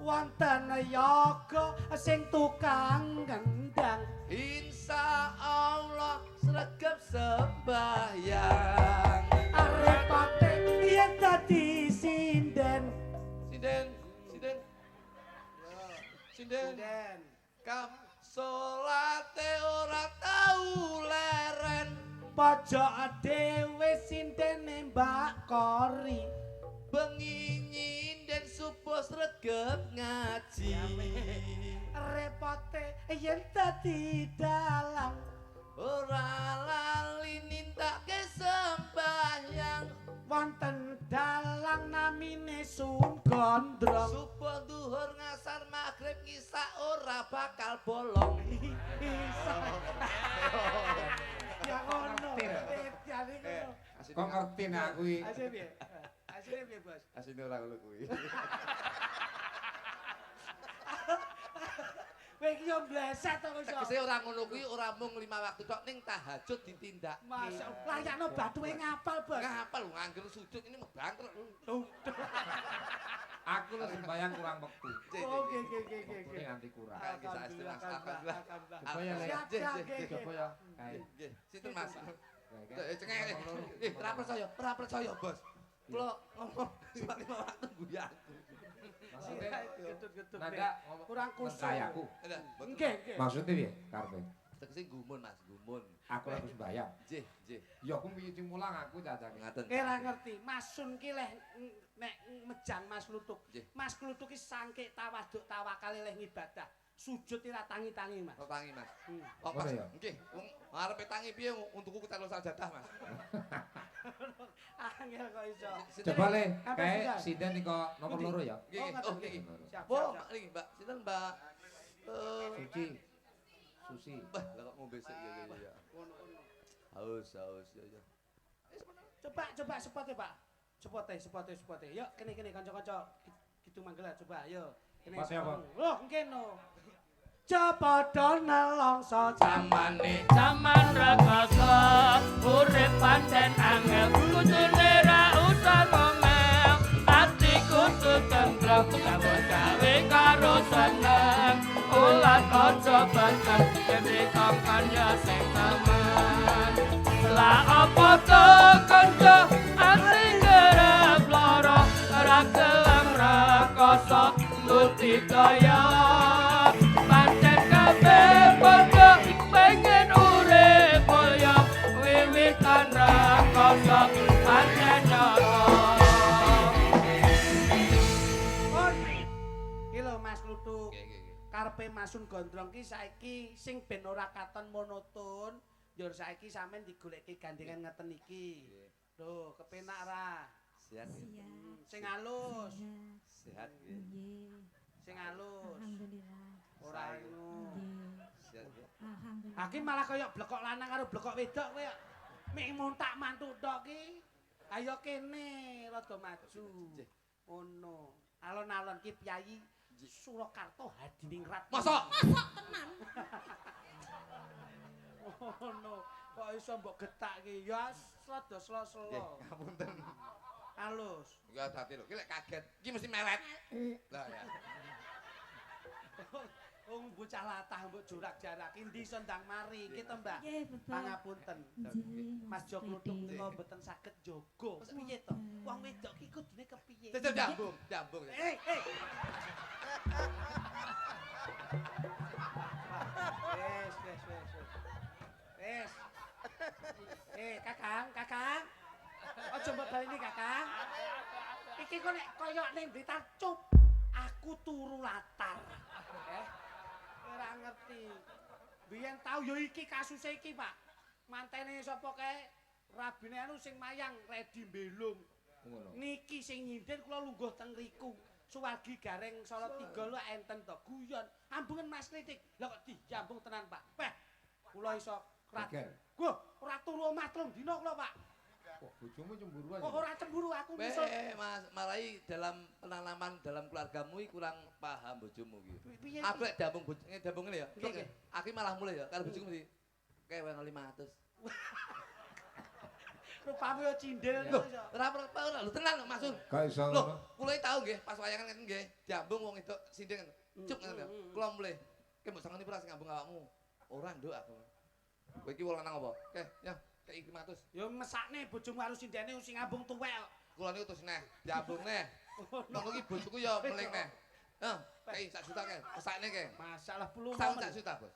Wonten yoga sing tukang gendang. Insya Allah sregep sembahyang. Repote yen dadi sinden. Sinden. Kam salate ora tau leren. Pojok dhewe sindene Mbak Kori. Bengi nyinden subuh sregep ngaji. Repote yen dadi dalang. Ora lali nindakake sembahyang. Wonten dalang namine Sun Gondrong. Subuh duhur ngasar maghrib ngisa ora bakal bolong. Bisa. Ya ngono. Jadi ngono. Kok ngerti nek aku iki? Asine piye? Asine piye, Bos? Asine ora ngono kuwi. Kowe iki yo bleset to iso. Tegese ora ngono kuwi ora mung 5 waktu tok ning tahajud ditindak. Masyaallah, layakno bathuke ngapal, Bos. Ngapal nganggur sujud ini membangkrut. Aku lho sembayang kurang wektu. Oke. Ini nganti kurang. Alhamdulillah. Supaya lek Siap, coba ya. Kae. Nggih, sinten Mas? Kae. Cengeng. Ora percaya, Bos. Kula ngomong cuma 5 waktu guyu aku. Maksudnya Getut-getut. nada Kurang kusuk. kayaku. Nggih. Maksudnya piye karepe? Tegese gumun Mas, gumun. Aku lagi sembayang. Nggih. Ya aku piye mulang aku cacake. Ngaten. Kira ngerti, Mas Sun ki leh nek mejang Mas Kluthuk. Nggih. Mas Kluthuk ki sangke tawaduk tawakal leh ngibadah. Sujud ora tangi-tangi, Mas. Kok tangi, Mas? Hmm. Oh, Mas. Ngono ya? Nggih, wong arepe tangi piye untukku kutelo sajadah, Mas. Angel kok iso. Coba le, Apa kae sudah? sinden iko nomor loro ya. Nggih, Oh, oh ngerti. nggih. Siap, Oh, siap. niki, Mbak. Sinten, Mbak? Suci. Susi. Bah, lah kok ngombe sik ya. Haus ya. Coba sepote, Pak. Sepote. Yuk, kene kanca-kanca gitu manggelat coba, ayo. Kene. Sepote apa? Loh, kene. Coba nelongso Zamane Zaman rekoso urip pancen angel kudune ra usah ngomel ati kudu tentrem kabeh seneng ulat aja beteng yen dikongkon ya sing temen lah apa to kanca asing gerep lara ora gelem rekoso budidaya pancen kabeh padha pengen urip mulya wiwitan rekoso pancen nyata. Iki lho Mas Lutuk. Nggih. Karepe Masun Gondrong ki saiki sing ben ora katon monoton, yo saiki sampean digoleki gandengan ngeten iki. Lho, kepenak ra? Sehat. Sing halus, Sehat nggih. Nggih. sing halus. Alhamdulillah. Ora ngono. Nggih. Sehat nggih. Alhamdulillah. Aki malah kaya blekok lanang karo blekok wedok kowe. Mik montak mantu tok ki. Ayo kene rada maju. Ngono. Alon-alon ki Piyayi Surakarta Hadiningrat. Masa? Ngono. Kok iso mbok getak ki? Ya rada Nggih, selo-selo. ngapunten. Halus. Ya hati lho, ki lek kaget, iki mesti mewet. Lah ya. Wong bocah latah mbok jorak-jarak ndi iso ndang mari iki to, Mbak. Nggih, Bapak. Pangapunten. Nggih. Mas Jok Lutuk kula mboten saged jaga. Piye to? Wong wedok ki kudune kepiye? Jajal jambung, jambung. Eh. Wes. Kakang. Aja mbok baleni, Kakang. Iki kok nek koyo ning Blitar cup, aku turu latar. Ora ngerti. Biyen tau yo iki kasuse iki, Pak. Mantene sapa kae rabine anu sing mayang Redi Belung. Ngono. Niki sing nyindir kula lungguh teng riku. Suwargi Gareng Salatiga lho enten to guyon. Ambungen Mas Kritik. Lah kok dijambung tenan, Pak. Peh. Kula iso Geger. Guh, ora turu omah telung dina kula, Pak. Kok bojomu cemburuan? Kok ora cemburu aku Weh, nyusul. Mas, marai dalam penanaman dalam keluargamu iki kurang paham bojomu iki. Piye? Aku lek dambung dambung ngene ya. Nggih. Aku malah mulai ya karo bojoku mesti kewen 500. Rupamu yo cindil Lho, iso. ora lho tenan lho Mas. Gak iso Lho, ngono. kula iki tau nggih pas wayangan ngeten nggih, diambung wong itu sinding. Cuk ngene ya. Kula mulai. Ki mbok sangoni pura sing ngambung awakmu. Ora nduk aku. Kowe iki wong lanang apa? Oke, ya, kei 500. Yo mesakne bojomu harus sindene sing ngambung tuwek. Kula niku terus neh, diambung neh. Monggo iki bojoku ya meling neh. Heh, kei 1 juta ke. Mesakne ke. Masalah puluh Saung momen. 1 juta, Bos.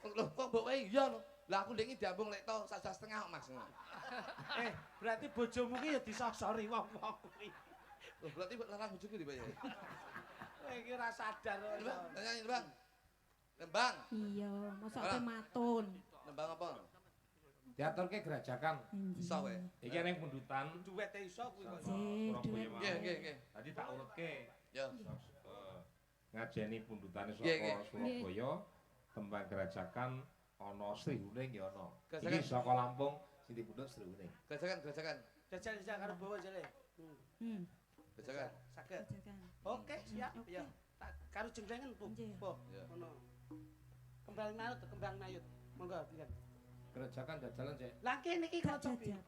Lho, kok mbok wae iya lho. Lah aku ndek iki diambung lek to 1,5 kok, Mas. Berarti bojomu ki ya disosori wong-wong kuwi. Loh, berarti larang bojoku di Pak ya. Kowe iki ora sadar kok. Bang, nyanyi, Bang. Nembang. Iya, mosok Ora. te matun. Nembang apa? Diaturke gerajakan. Bisa wae. Iki ning pundutan Duwete iso kuwi kok. Nggih, Surabaya duwe. mau. Nggih. Tadi tak urutke. Ya. Ngajeni pundutane Nggih, nggih. saka Surabaya, tembang gerajakan ana Sriuning ya ana. Gerajakan. Iki saka Lampung sing dipundhut Sriuning. Gejakan. Jajal karo bawa jale. Gejakan. Saged. Jajan. Oke, siap. Oke. Ya. Tak karo jenglengen, Bu. Nggih. Bu. Ya. Ngono. Kembang mayut. Monggo, pisan. Gerajakan dajalan sik. Lah kene iki Gak kocok. jajal.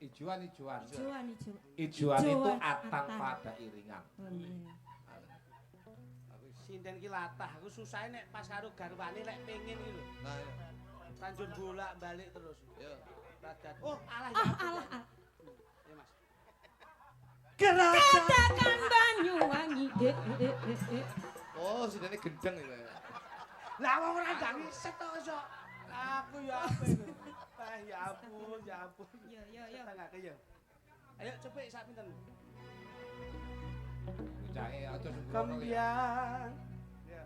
Ijuan. Ijuan, ijo. Ijuan itu Ijuan, atang atang. pada iringan. Oh, nggih. Aku sinden ki latah. Aku susahe nek pas karo garwane lek pengin iki lho. Nah, ya. Tanjung bolak-balik terus. Ya. Radat. Oh, alah ya. Ah, ampun, alah, ya. alah. Ya, Mas. Gerakan. Katakan Banyuwangi. Oh, sidane gendeng iki. Lah wong ora ndangi set to iso. Aku ya apa itu. Ya ampun. Ya. Setengahke ya. Ayo cepet sak pinten. Bocahe aja sembrono ya. Kembiang. Ya.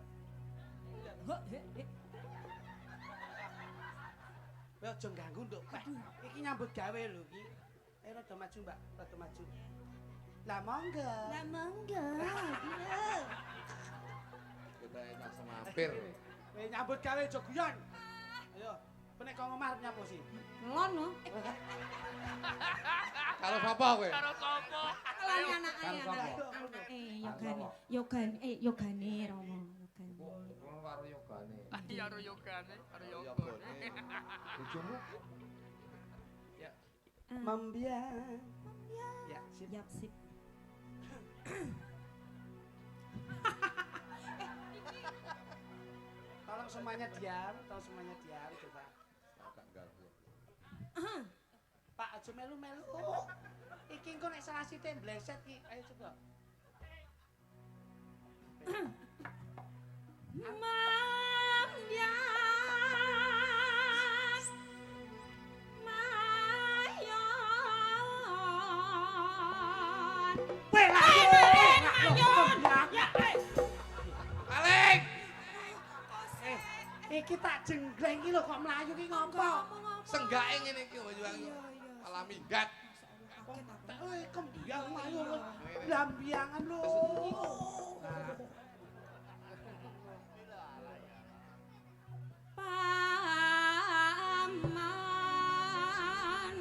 Ya aja ganggu nduk Pak. Iki nyambut gawe lho iki. Rada maju, Mbak. Rada maju. Lah monggo. Lah monggo. Kita enak semampir. Kowe nyambut gawe aja guyon. Ayo, penek kok ngomah arep nyapu sih. Ngelono. Karo sapa kowe? Karo sapa? Ngeloni anake. Karo sapa? Anake yogane Rama. Yogane. Ngono karo yogane. Karo yogane, karo Ya, yogane. Bojomu Membiang. Ya, sip. Yap sip. Tolong semuanya diam, coba. Pak aja melu-melu. Iki engko nek salah sithik bleset ki. Ayo coba. Mambyas mayon. Mayon. Alik! Iki tak jenggleng iki lho kok mlayu ki ngopo? Senggake ngene iki Mbak Yuwangi. Malah minggat. Kembiang mlayu lho. Lambiangan lho. Paman.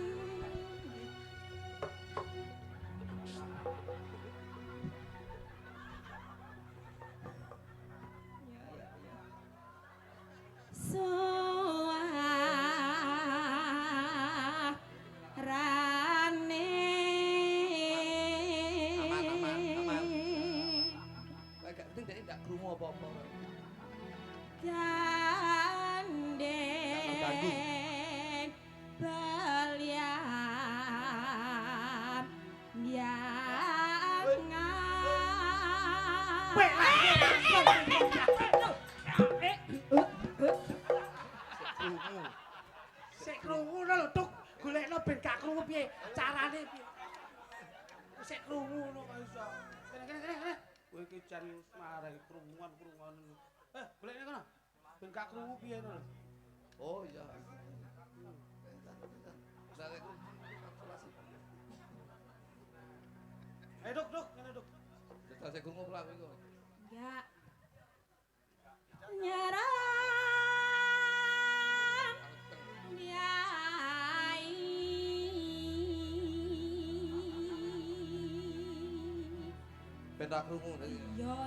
Suarane. Aman. Agak penting dhek ndak krungu apa-apa. Gandeng belian Sik krungu lho tuk, golekno ben gak krungu piye? Carane piye? Sik krungu lho kok iso. Kene. Kowe iki jan marai krunguan. Golekne kono. Ben gak krungu piye lho. Oh iya. Ayo duk, kene duk. Terus saya krungu pula kowe. enggak nyerang Nyai Ben ra krungu. iya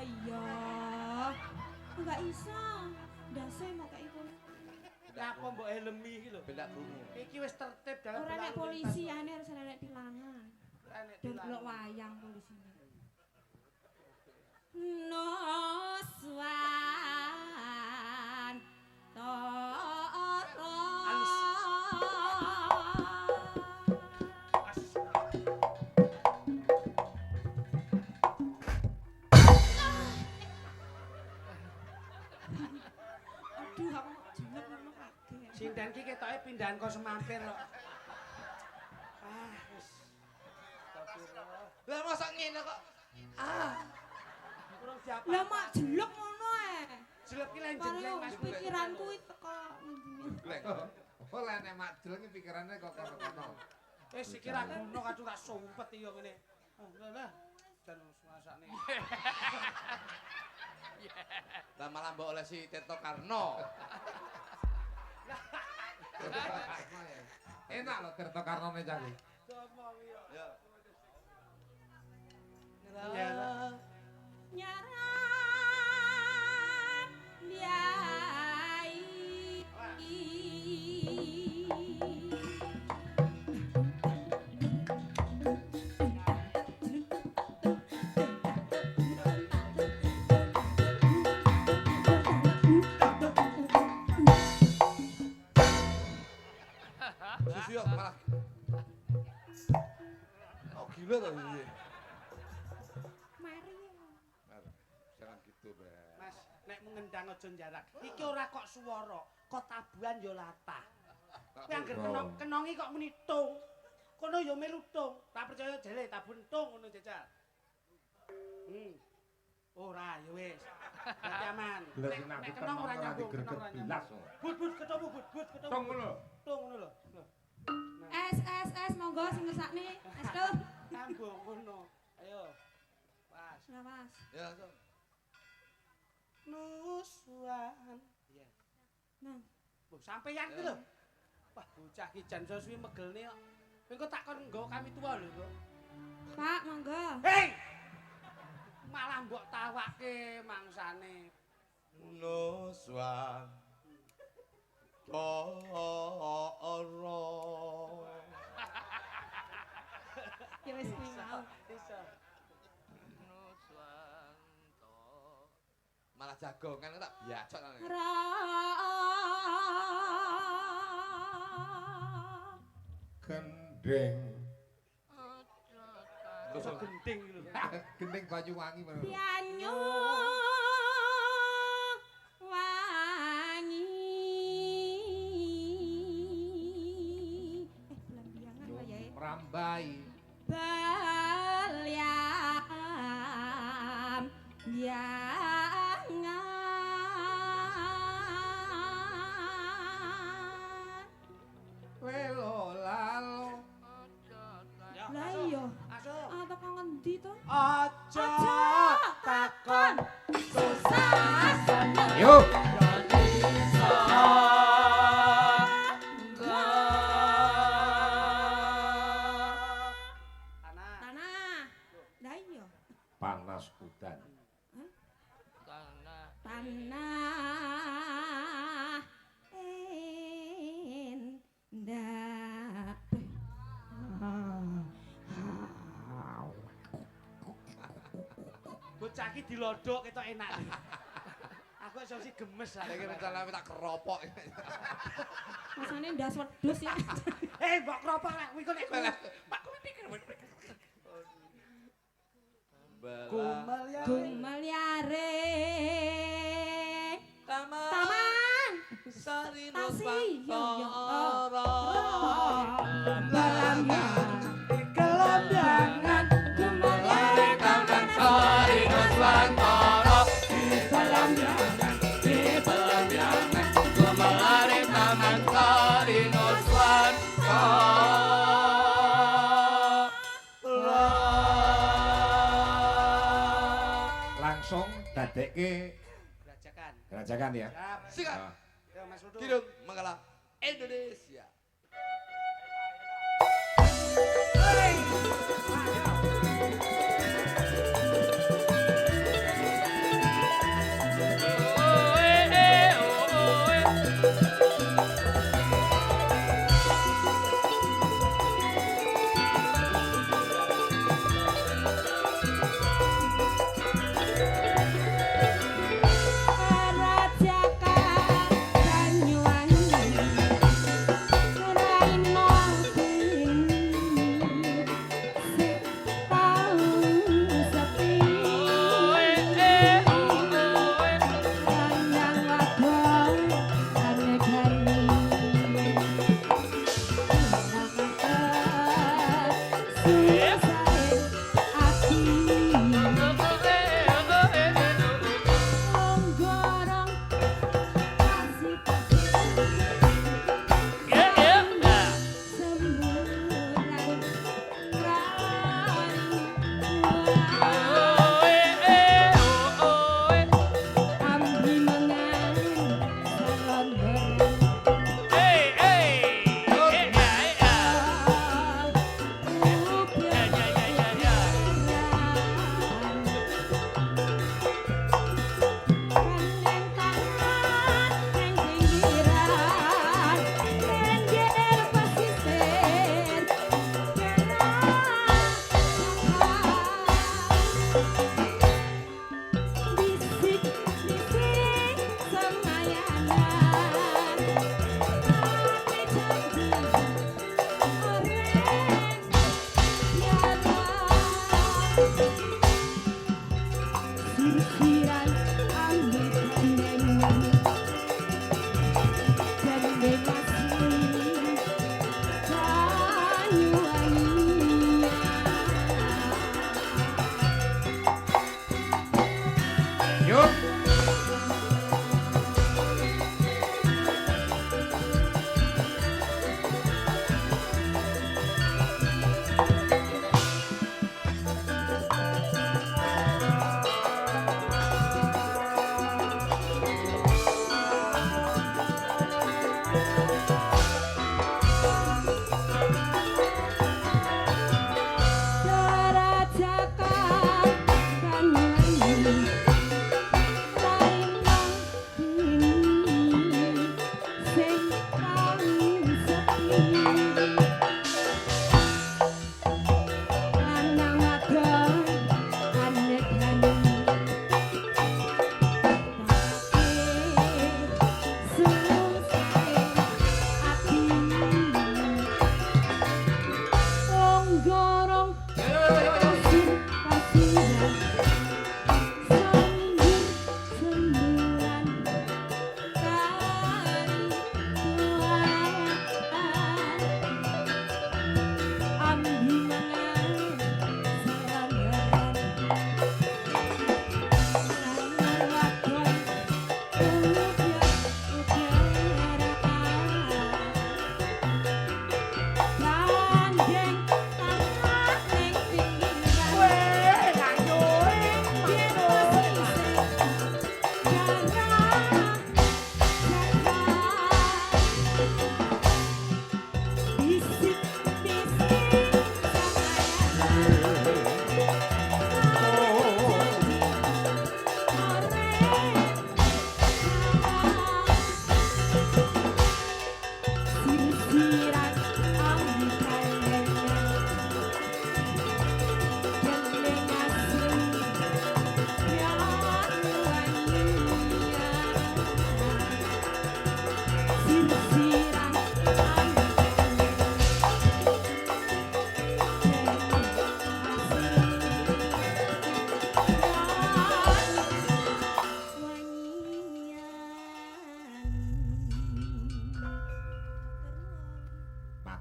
enggak iso ndase mau kayak iku Apa mbok helmi iki lho? Ben ra krungu. Iki wis tertib dalam ora nek polisi ane harus nek tilangan Nek delok wayang polisine Noswan Toro Aduh aku jelek ngono kaget Sindan ki ketoke pindahan kok semampir kok. Wis. Astagfirullah. Lah masa ngene kok. Kurang siapa? Lah mak jelek ngono Jelek ki len Paling jengleng Mas. pikiranku itu teko ngendi. Gleng. Oh lah nek mak jeleng pikirannya kok kono-kono. Sikira ngono kadung gak sumpet iya ngene. Lah. Jan masakne. Lah malah mbok oleh si Tirto Karno. Enak loh Tirto Karnone cah iki. Ya. Nyarang Nyai Susu yo malah. Oh gila to iki. Mari Jangan gitu, Mbak. Mas, nek mengendang aja jarak. Iki ora kok swara, kok tabuhan yo latah. Kowe anggere kenongi kok muni tung. Kono yo melu tung. Tak percaya jele tabun tung ngono jajal. Ora ya wis. Berarti aman. Lah Nek sinambut kenong ora ora nyambung, digreget kenong ora nyambung. bilas. But ketemu but ketemu. Tong ngono. Tung ngono lho. es monggo sing ngesakne es tuh. Nyambung ngono. Ayo. Pas. Nah, Mas. Ya, so. Nusuan. Iya. Nah, Sampeyan ki lho. Wah, bocah ki jan suwi megelne kok. Engko tak kon nggawa kami tua lho kok. Pak, monggo. Hei! Malah mbok tawake mangsane. Nuswan Toro. Ya wis kuwi mau. Iso. Nuswanto Malah jagongan tak biacok nang. Ra Gendeng. Iso gending lho. Gendeng Banyuwangi mana? Banyu wangi. Belambiangan wayahe. Merambai. Beliam biangan. Lelo lalo. Lah iya. Aso. Atau kang ngendi to? Aja takon Susah seneng. Yuk. Tanah. Tanah. Lah iya. Panas udan. Tanah. Tanah endah. Bocah iki dilodok ketok enak. Aku iso sih gemes ah. Saiki rencana tak keropok. Rasane ndas wedhus ya. Mbok kropok lek kuwi kok nek Pak kuwi pikir. Gumelyare. Taman Taman. Sari Tasi. Nusantara. Belambiangan. Gelambiangan Gumelyare taman Sari Nusantara. belambiangan. Gemelari Taman Sari Nusantara. Langsung dadekke Gerajakan. gerajakan ya. Siap. Sikat. Ah. Ya Mas Rudo. Kidung Mangala Indonesia. Kerajakan Banyuwangi.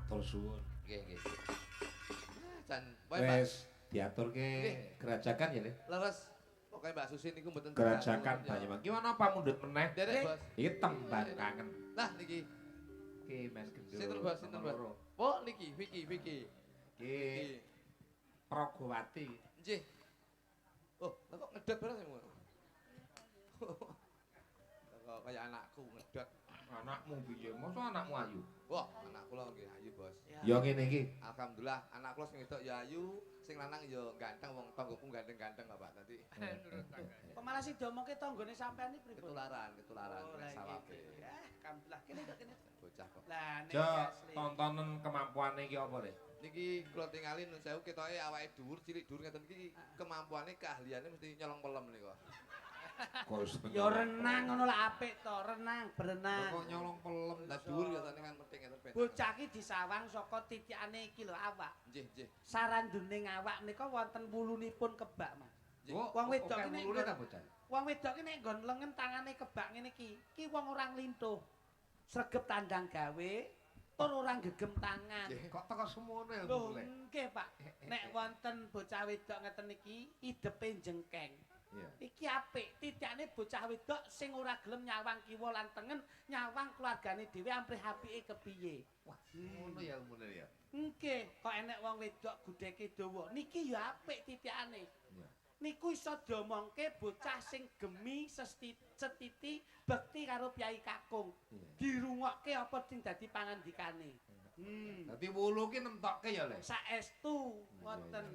Matur suwun. Nggih, nggih. Jan, wae Mbak. Wis diaturke gerajakan ya, Le. Leres. Pokoke Mbak Susi niku mboten Gerajakan diganggu, ya. Banyuwangi. Ki ana apa mundhut meneh? Derek, Bos. Iki tembang kangen. Nah, niki. Ki Mas Gendul. Sinten, Bos? Sinten, Bos? Loro. Oh, niki, Vicky. Ki Niki. Pragawati. Nggih. Oh, lah kok ngedot barang ngono. Kok kaya anakku ngedot. Anakmu piye? Mosok anakmu ayu? Wah, anak kula nggih ayu, Bos. Ya ngene iki. Alhamdulillah, anak kula sing wedok ya ayu, sing lanang ya ganteng, wong tanggoku ganteng-ganteng kok, Pak. Dadi Kok malah sing diomongke tanggane sampean iki pripun? ketularan Oh, lah, sawabe. gitu. Alhamdulillah. Kene kok kene. Bocah kok. Lah nek Jo, asli. tontonan kemampuane iki apa, Le? Niki kula tingali nun sewu ketoke awake dhuwur, cilik dhuwur ngeten iki kemampuane keahliane mesti nyolong pelem niku. Kos Ya renang ngono lah apik to, renang, berenang. Kok nyolong pelem. Lah dhuwur biasane kan penting ngeten ben. Bocah iki disawang saka titikane iki lho awak. Nggih. Saranduning awak nika wonten wulunipun kebak, Mas. Nggih. Oh, Wong wedok oke, ini mulune ta bocah? Wong wedok iki nek nggon lengen tangane kebak ngene iki. Ki wong ora nglintuh. Sregep tandang gawe, tur ora gegem tangan. Nggih. Kok teko semono ya, Lho, Le? nggih, Pak. Nek wonten bocah wedok ngeten iki, idepe jengkeng. Iya. Iki apik, titikane bocah wedok sing ora gelem nyawang kiwa lan tengen, nyawang keluargane dhewe amprih apike kepiye. Wah, ngono ya umune ya. Nggih, kok enek wong wedok gudheke dawa. Niki ya apik titikane. Iya. Niku iso diomongke bocah sing gemi setiti bekti karo Kyai Kakung. Iya. Dirungokke apa sing dadi pangandikane. Dadi wulu ki nemtokke ya, Le. Saestu ngoten.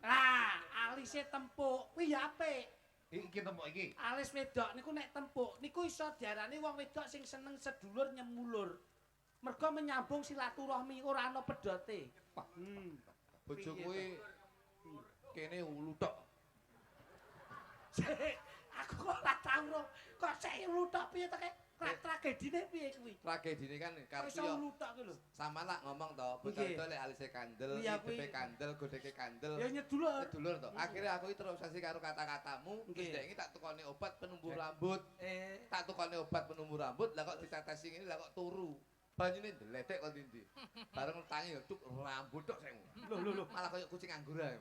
Lah, alise tempuk kuwi ya apik. Iki tembok iki. Alis wedok niku nek tempuk niku iso diarani wong wedok sing seneng sedulur nyemulur. Mergo menyambung silaturahmi ora ana pedote. Bojo kuwi kene ulu tok. Aku kok ora tau kok sik ulu tok piye to kek? Tragedine piye kuwi? Tragedine kan Kok karep iso yo ulu tok ki lho. sama lah ngomong to, bocah Nggih. itu lek alise kandel, Iya, hidepe kuwi. kandel, godheke kandel. Ya nyedulur. Dulur to. Akhirnya aku iki terobsesi karo kata-katamu, terus Nggih. dek iki tak tukone obat penumbuh rambut. Tak tukone obat penumbuh rambut, lah kok ditetesi ngene lah kok turu. Banyune ndledek kok ndi. Bareng tangi yo tuk rambut tok sing. Lho. Malah koyo kucing anggur ae.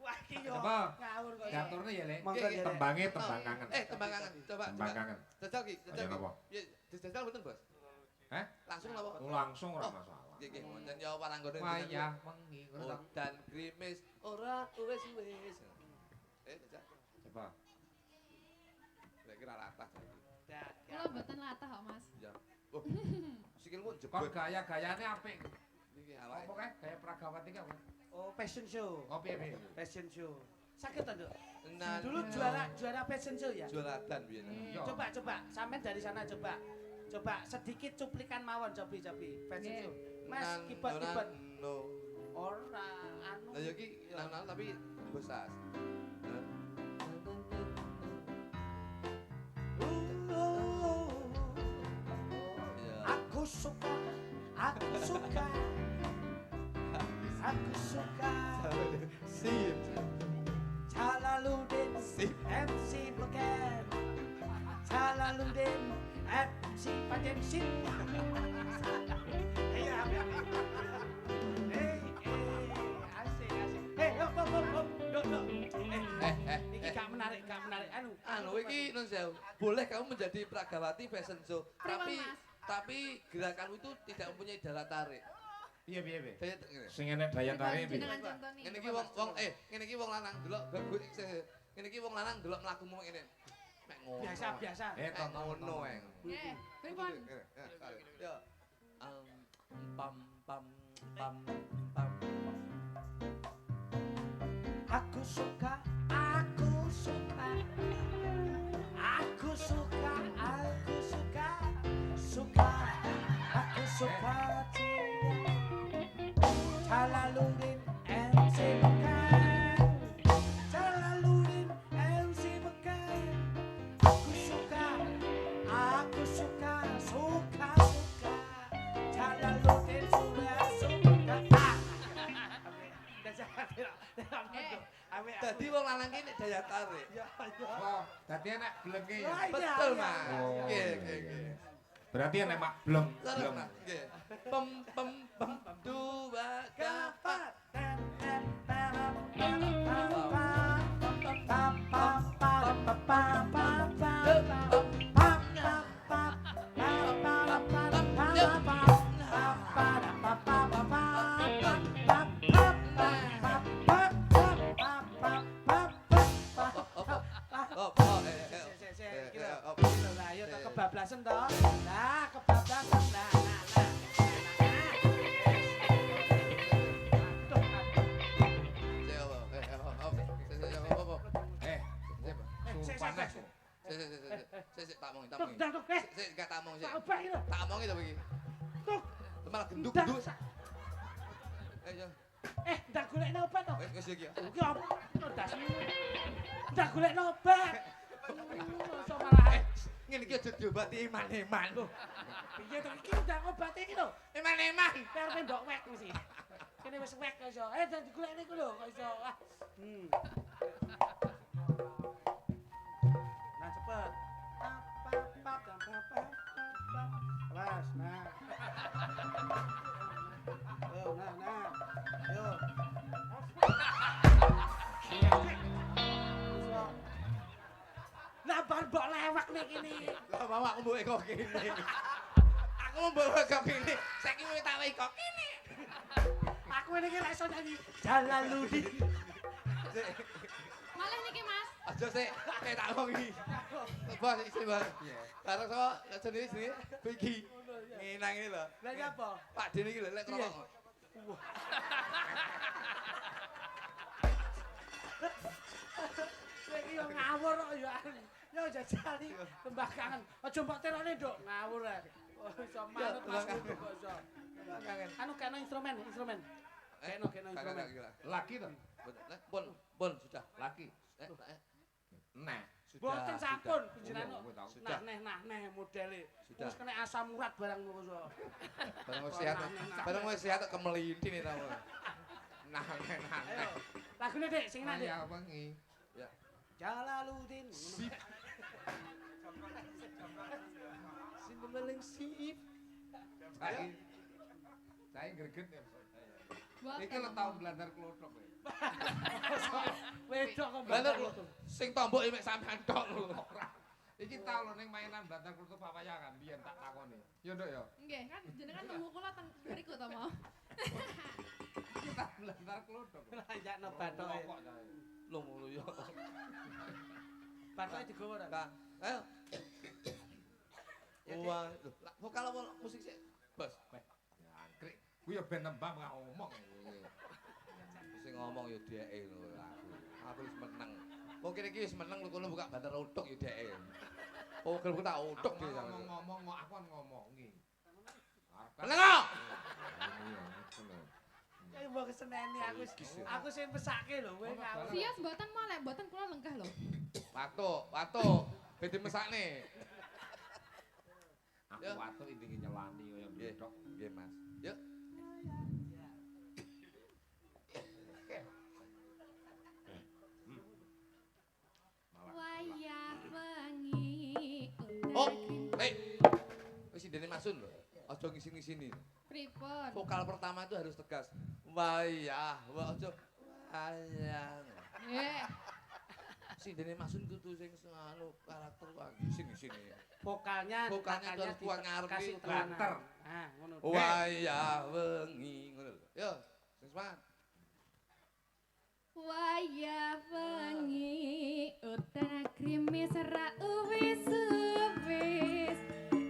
Wah iki yo Apa? ngawur kok. Diaturne ya, Le. Monggo, Nggih, Derek. Tembange tembang kangen. Tembang kangen. Coba Tembang kangen. Jajal ki, Ayo jajal. napa? Piye, dijajal mboten, Bos? Heh? Langsung napa? Langsung ora masalah. Nggih, wonten yo paranggone. Wayah wengi ngono ta. Dan krimis ora wis. Jajal. Coba. Lek kira latah saiki. Kula mboten latah kok, Mas. Ya. Oh. Sikilmu Kon jebot. gaya-gayane apik. Niki Apa awake. kae gaya Pragawati ki apa? Oh, fashion show. Oh, piye? Fashion show. Sakit ta, Nduk? Nah, Dulu juara fashion show ya? juaratan biyen. Yo. Coba, sampean dari sana coba. Coba sedikit cuplikan mawon cobi fashion show. Mas kibet-kibet. No. Ora anu. Lah yo ki nang tapi bosas. Ya. Aku suka. Sip. Jalaluddin Sip. MC Beken. Jalaluddin MC Pajen Sip. Asik. Dok. Iki gak menarik. Anu iki nun sewu. Boleh kamu menjadi Pragawati fashion show, tapi gerakanmu itu tidak mempunyai daya tarik. Piye? Daya ngene. Sing enek daya tarik piye? Jenengan contoni. Ngene iki ngene iki wong lanang delok ngene iki wong lanang delok mlakumu ngene. Mek ngono. Biasa. Mek ngono eng. Nggih, pripun? Yo. Pam. Aku suka Jalaluddin MC Beken. Aku suka Jalaluddin suka. Dadi wong lanang ki nek daya tarik. Oh, dadi enek blengke ya. Wah, iya, Betul, iya, Mas. iya. Nggih. Berarti enek mak bleng. Terus, Mas. Nggih. pem pem pem dua kapat. Ayo tak kebablasan toh. Nah, kebablasan. Sumpah aku. Sik tak omongi, tak omongi. Sik gak tak omong sik. Tak omongi to iki. Malah genduk-genduk. Ayo. Ndak golekno obat to. Wis iki. Iki apa? Dasmu. Ndak golekno obat. Masa malah Ngene iki aja diobati iman-iman. piye to iki ndak obate iki lho. Iman-iman. Karepe mbok wek mesti. Kene wis wek kok iso. Ndak digolekne iku lho kok iso. Nah cepet. Awas, nah. Yo, nah. Yo. Lah bar mbok lewek nek kene. Lah mawakmu mbok kok kene. Aku mbok kok kene. Saiki kowe tak kok kene. Aku ini ki iso nyanyi Jalaluddin. Malih niki, Mas. Aja sik, tak omongi. Bos isi bos. Karo sapa jenenge sini? Iki. Nginang iki lho. Lah iki apa? Pak Dene iki lho lek kromong. Iki yo ngawur kok yo. Yo jajali tembah kangen. Aja mbok terone, Nduk. Ngawur ae. Oh, iso manut Mas Kudu kok iso. Anu kena instrumen. Kena instrumen. Laki to? Pun sudah. Laki. Nah, Boten sampun panjenengan. Sudah. Nah neh modele. Sudah. Wis kena asam urat barang ngono iso. Barang wis sehat kemelinti nih tamu. Nah. Lagune Dik, sing nang Dik. ya wengi. Ya. Jalaluddin. Sip. Si memeling sip. Saya greget ya. Boten. Iki lho tau blandar klothok kowe. Wedok kok Blandar blandar. sing tombok mek sampean tok lho. Iki tau lho ning mainan blandar klothok papayangan biyen tak takoni. Yo nduk yo. Nggih, kan jenengan nemu kula teng mriku to mau. Kita blandar klothok. Ya no bathoke. Lho ngono yo. Bathoke digowo ta? Kak, ayo. Wah, vokal apa musik sih? Bos. Angkrik. Ku yo ben nembang gak omong. Sing ngomong yo dheke lho aku. Aku wis meneng. Mungkin iki wis meneng lho kono buka bandar utuk yo dheke. Oh, gelem tak utuk dhewe sampe. Ngomong kok aku kan ngomongi. Meneng kok. Ya mbok keseneni aku sing mesake lho kowe ngawur. Sias mboten molek, mboten kula lenggah lho. Watu. Bedi mesakne. Aku watuk iki nyelani kaya ndok. Nggih, Mas. Yuk. Wayah wengi. Oh, wis ndene Masun lho. Aja ngisi-ngisini. Pripun? Vokal pertama itu harus tegas. Wayah, aja ayang. Nggih. Sindene Masun kudu sing anu karakter sini. Vokalnya Harus kuat ngarep kasih iki. telanter. Ah, ngono. Wayah wengi ngono lho. Yo, sing semangat. Wayah wengi udan krimis ra uwis uwis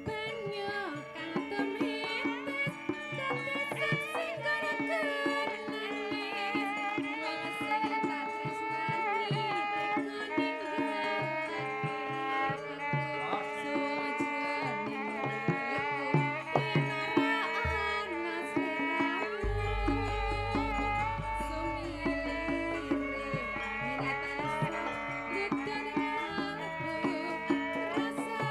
banyu katon hitis dadi saksi gara-gara nanis wong setat tresnani kuning rasa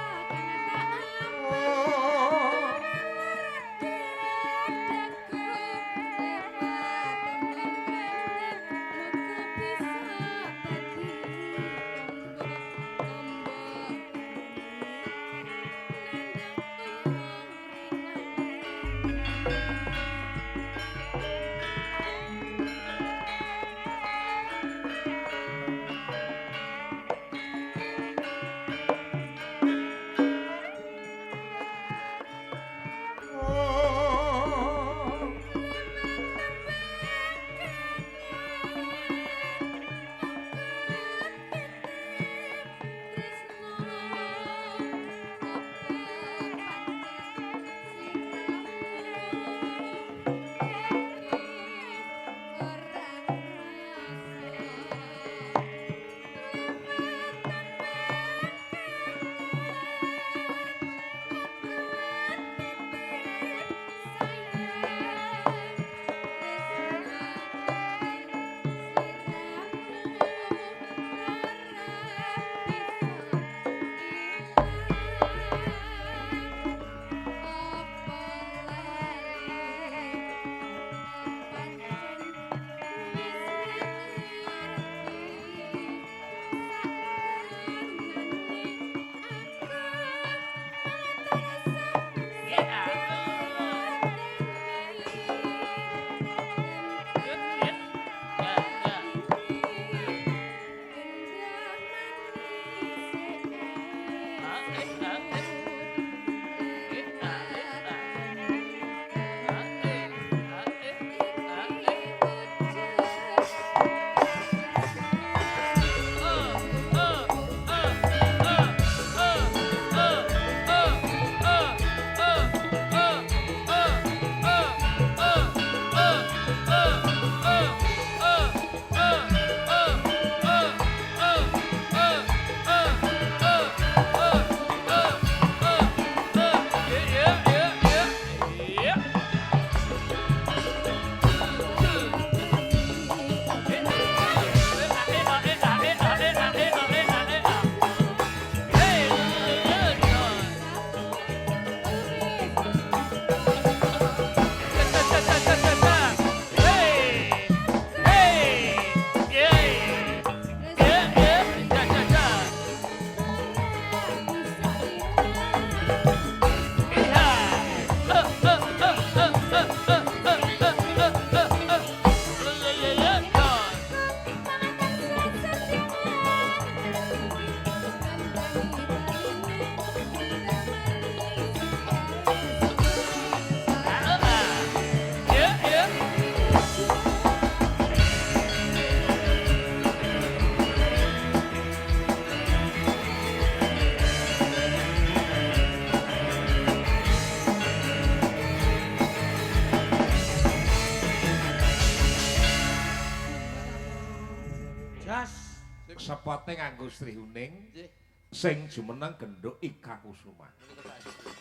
sepote nganggo Sri Uning Nggih. sing jumeneng genduk Ika Kusuma. Menika sae.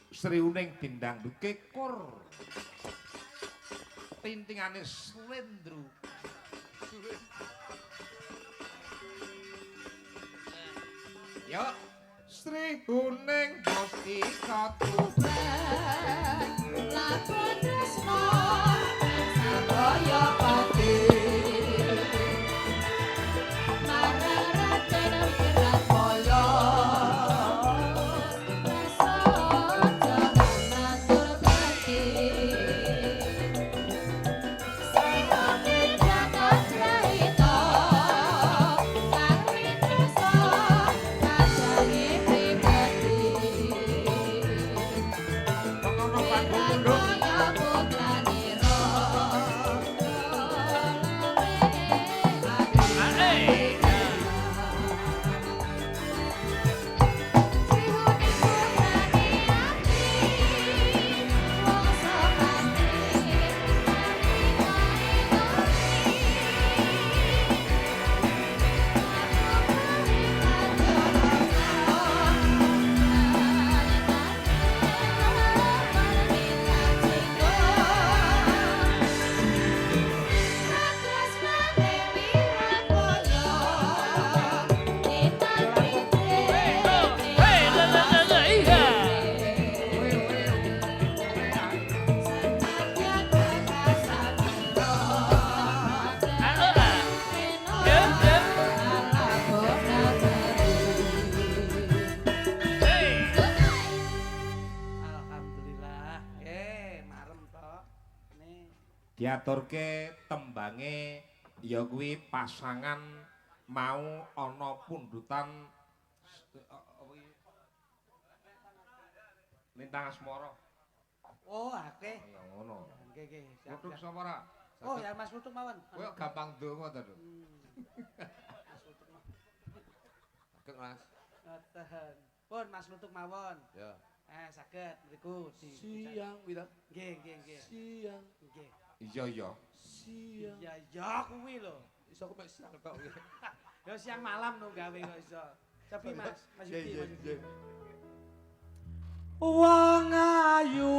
Sri Uning dindangduke kur. Tintingane Slendru. Yo, Sri Uning Gusti Katu. Lakon tresno sabaya pati marang raden wirat kaya rasa jangan matur kati sarane jagat raita kawin rasa kadane pribadi Pengono Bandung. Alhamdulillah. Marem to. Nih. Diaturke tembange ya kuwi pasangan mau ana pundutan Lintang Asmara. Oh, akeh. Ya ngono. Nggih, nggih. Siap, Nutuk siap. sapa ra? Oh, ya Mas Nutuk mawon. Kowe gampang donga to, Duk. Mas Nutuk mawon. Saged Mas. Ngoten. Pun Mas Nutuk mawon. Ya. Saged mriku di Siang wita. Nggih, nggih, nggih. Siang. Nggih. Iya ya. Siang. Ya kuwi lho. Iso aku mek siang tok. Ya siang malam no gawe kok iso. Tapi Mas, Mas Yudi, Mas Yudi. Wong ayu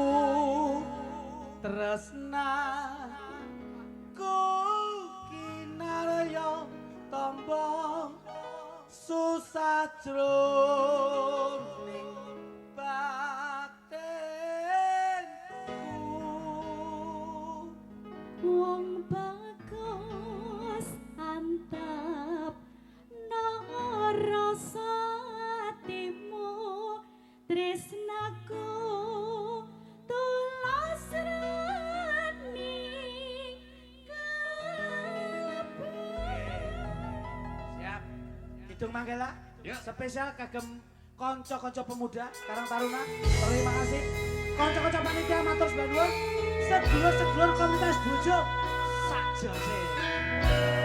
tresna ku kinarya tamba susah jroning batinku. Wong bagus antep rasa atimu tresnaku tulas rani Siap. Kidung Manggala. Ya. Spesial kagem kanca-kanca pemuda Karang Taruna. Terima kasih. Kanca-kanca panitia matur nuwun. Sedulur-sedulur komunitas bojo sak jose.